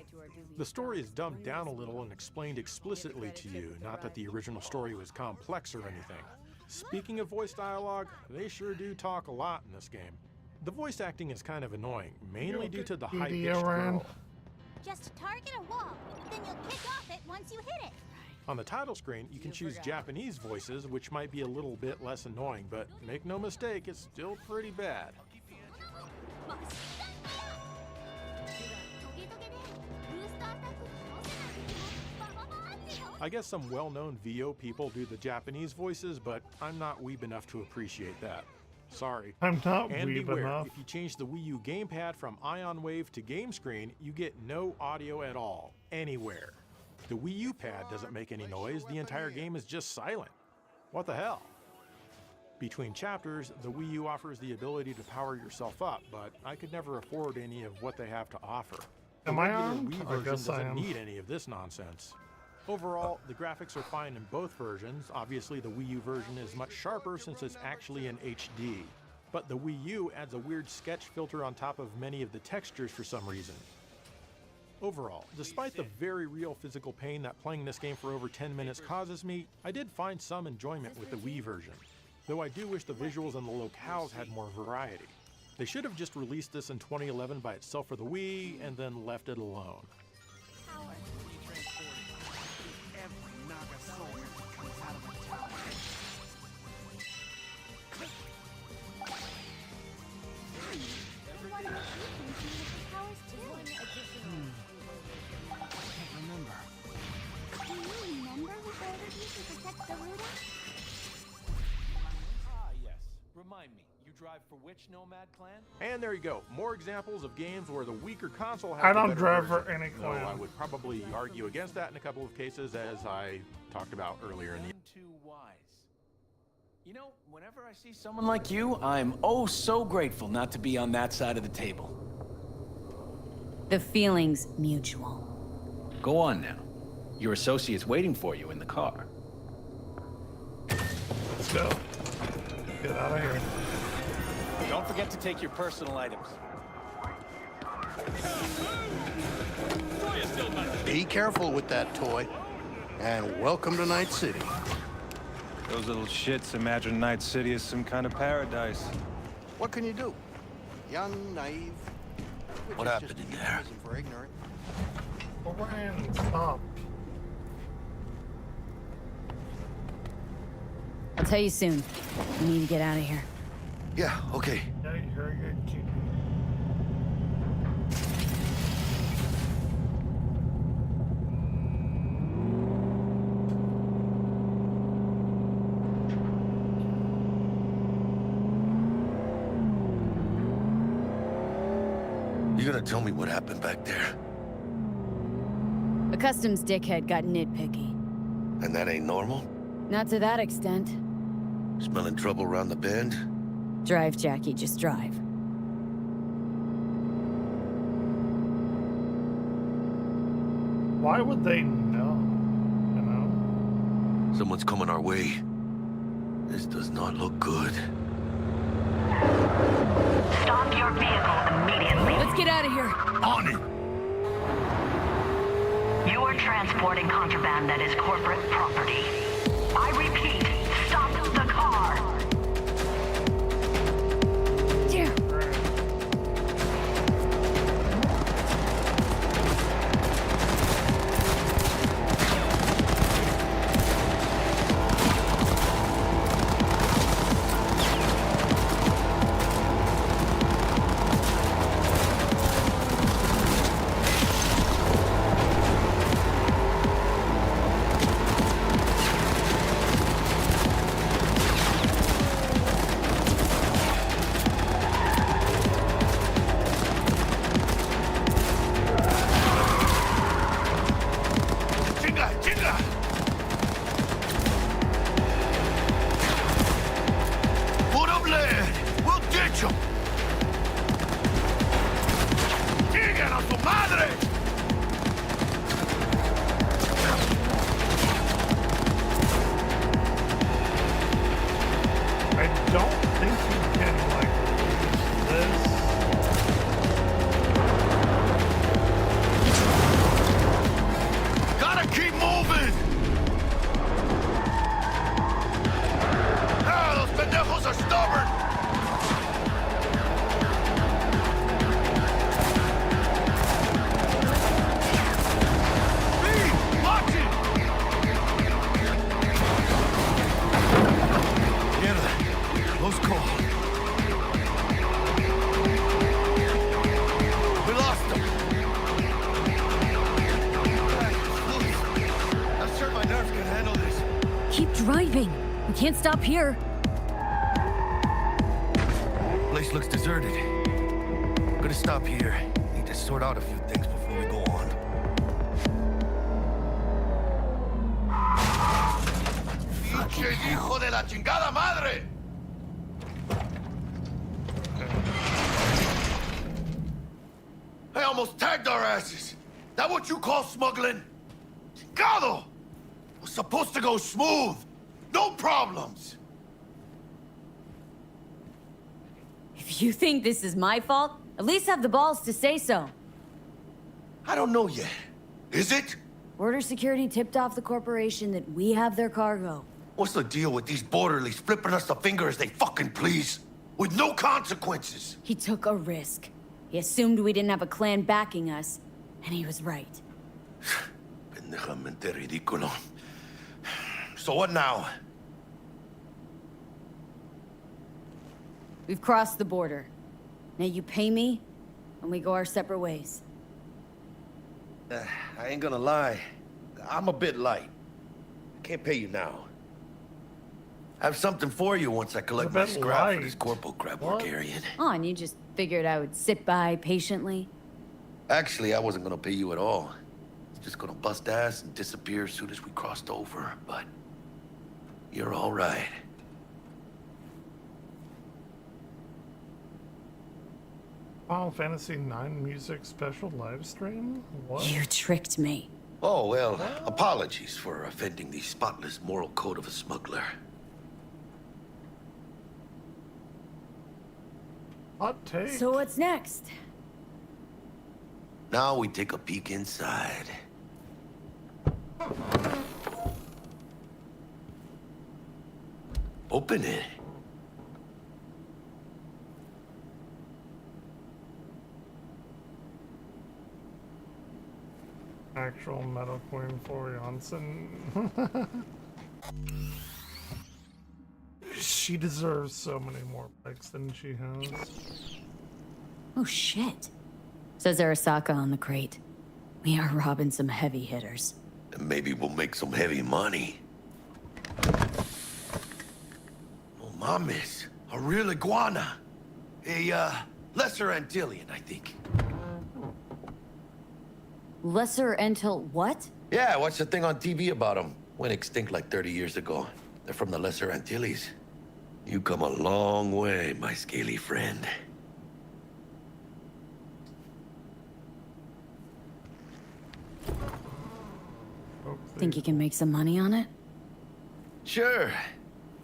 The story is dumbed down a little and explained explicitly to you, not that the original story was complex or anything. Speaking of voice dialogue, they sure do talk a lot in this game. The voice acting is kind of annoying, mainly due to the high-pitched growl. Just target a wall, then you'll kick off it once you hit it. On the title screen, you can choose Japanese voices, which might be a little bit less annoying, but make no mistake, it's still pretty bad. I guess some well-known VO people do the Japanese voices, but I'm not weeb enough to appreciate that. Sorry. I'm not and weeb beware, enough. if you change the Wii U gamepad from Ion Wave to Game Screen, you get no audio at all, anywhere. The Wii U pad doesn't make any noise, the entire game is just silent. What the hell? Between chapters, the Wii U offers the ability to power yourself up, but I could never afford any of what they have to offer. The Am I regular on? Wii I version guess I doesn't am. need any of this nonsense. Overall, the graphics are fine in both versions. Obviously, the Wii U version is much sharper since it's actually in HD. But the Wii U adds a weird sketch filter on top of many of the textures for some reason. Overall, despite the very real physical pain that playing this game for over 10 minutes causes me, I did find some enjoyment with the Wii version. Though I do wish the visuals and the locales had more variety. They should have just released this in 2011 by itself for the Wii and then left it alone. Remind me, you drive for which Nomad clan? And there you go, more examples of games where the weaker console has I the don't better drive for version. any Though clan. I would probably argue against that in a couple of cases, as I talked about earlier in the. Too wise. You know, whenever I see someone like you, I'm oh so grateful not to be on that side of the table. The feeling's mutual. Go on now. Your associate's waiting for you in the car. Let's go. Get out of here. Don't forget to take your personal items. Be careful with that toy. And welcome to Night City. Those little shits imagine Night City is some kind of paradise. What can you do? Young, naive. Which What is happened just in a there? euphemism for ignorant. Stop. I'll tell you soon. We need to get out of here. Yeah, okay. Yeah, you're good. You gonna tell me what happened back there? A customs dickhead got nitpicky. And that ain't normal? Not to that extent. Smelling trouble around the bend? Drive, Jackie, just drive. Why would they know? You know? Someone's coming our way. This does not look good. Stop your vehicle immediately. Let's get out of here. On it! You are transporting contraband that is corporate property. I repeat, stop the car. Damn. Driving. We can't stop here. Place looks deserted. Gonna stop here. Need to sort out a few things before we go on. ¡Pinche hijo de la chingada madre! I almost tagged our asses. That what you call smuggling? Chingado! Was supposed to go smooth. No problems. If you think this is my fault, at least have the balls to say so. I don't know yet. Is it? Border security tipped off the corporation that we have their cargo. What's the deal with these borderlies flipping us the finger as they fucking please? With no consequences. He took a risk. He assumed we didn't have a clan backing us, and he was right. Pendejamente ridículo. So what now? We've crossed the border. Now you pay me, and we go our separate ways. I ain't gonna lie. I'm a bit light. I can't pay you now. I have something for you once I collect my scrap for this corporal crap we're carrying. Oh, and you just figured I would sit by patiently? Actually, I wasn't gonna pay you at all. Just gonna bust ass and disappear as soon as we crossed over, but you're all right. Final Fantasy IX music special live stream? What? You tricked me. Oh, well, apologies for offending the spotless moral code of a smuggler. Hot take. So what's next? Now we take a peek inside. Open it. Actual Metal Queen for Janssen. She deserves so many more likes than she has. Oh shit. Says Arasaka on the crate. We are robbing some heavy hitters. And maybe we'll make some heavy money. Oh, mames. A real iguana. A, lesser Antillian, I think. Lesser Antil what? Yeah, I watched the thing on TV about him. Went extinct like 30 years ago. They're from the Lesser Antilles. You come a long way, my scaly friend. Think you can make some money on it? Sure.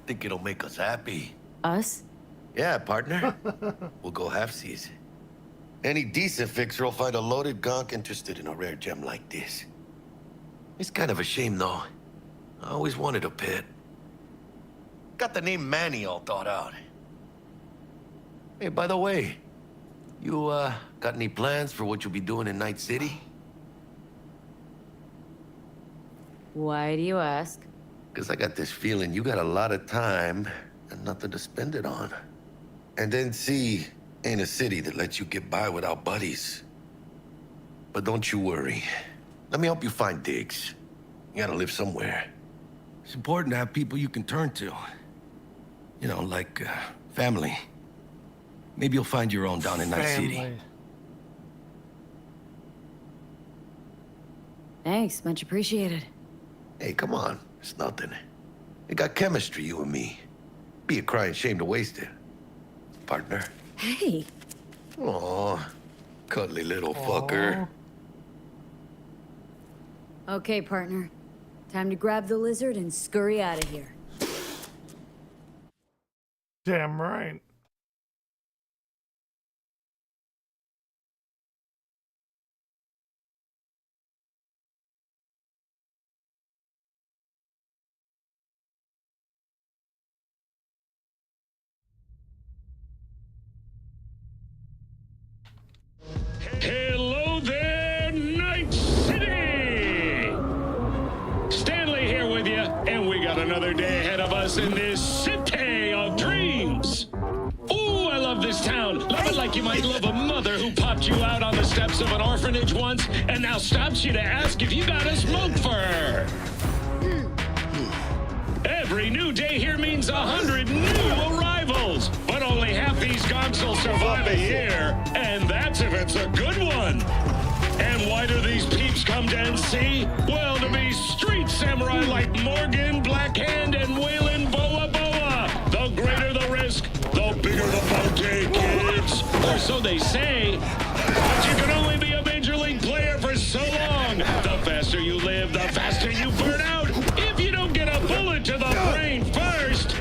Think it'll make us happy. Us? Yeah, partner. We'll go halfsies. Any decent fixer will find a loaded gonk interested in a rare gem like this. It's kind of a shame, though. I always wanted a pet. Got the name Manny all thought out. Hey, by the way, you, got any plans for what you'll be doing in Night City? Why do you ask? Because I got this feeling you got a lot of time and nothing to spend it on. And NC ain't a city that lets you get by without buddies. But don't you worry. Let me help you find digs. You gotta live somewhere. It's important to have people you can turn to. You know, like, family. Maybe you'll find your own down in Night City. Thanks, much appreciated. Hey, come on. It's nothing. We got chemistry, you and me. Be a crying shame to waste it. Partner. Hey. Aw, cuddly little fucker. Okay, partner. Time to grab the lizard and scurry out of here. Damn right. Hello there, Night City! Stanley here with you, and we got another day ahead of us in this city of dreams. Ooh, I love this town. Love it like you might love a mother who popped you out on the steps of an orphanage once and now stops you to ask if you got a smoke for her. Every new day here means 100 new arrivals, but only half these gonks will survive a year, and that's if it's a good one. And why do these peeps come to NC? Well, to be street samurai like Morgan, Blackhand, and Waylon Boa Boa. The greater the risk, the bigger the bounty, kids. Or so they say, but you can only be a major league player for so long. The faster you live, the faster you burn out. If you don't get a bullet to the brain first.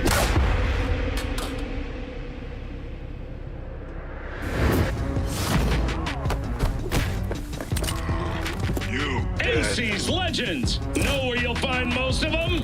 NC's legends. Know where you'll find most of them?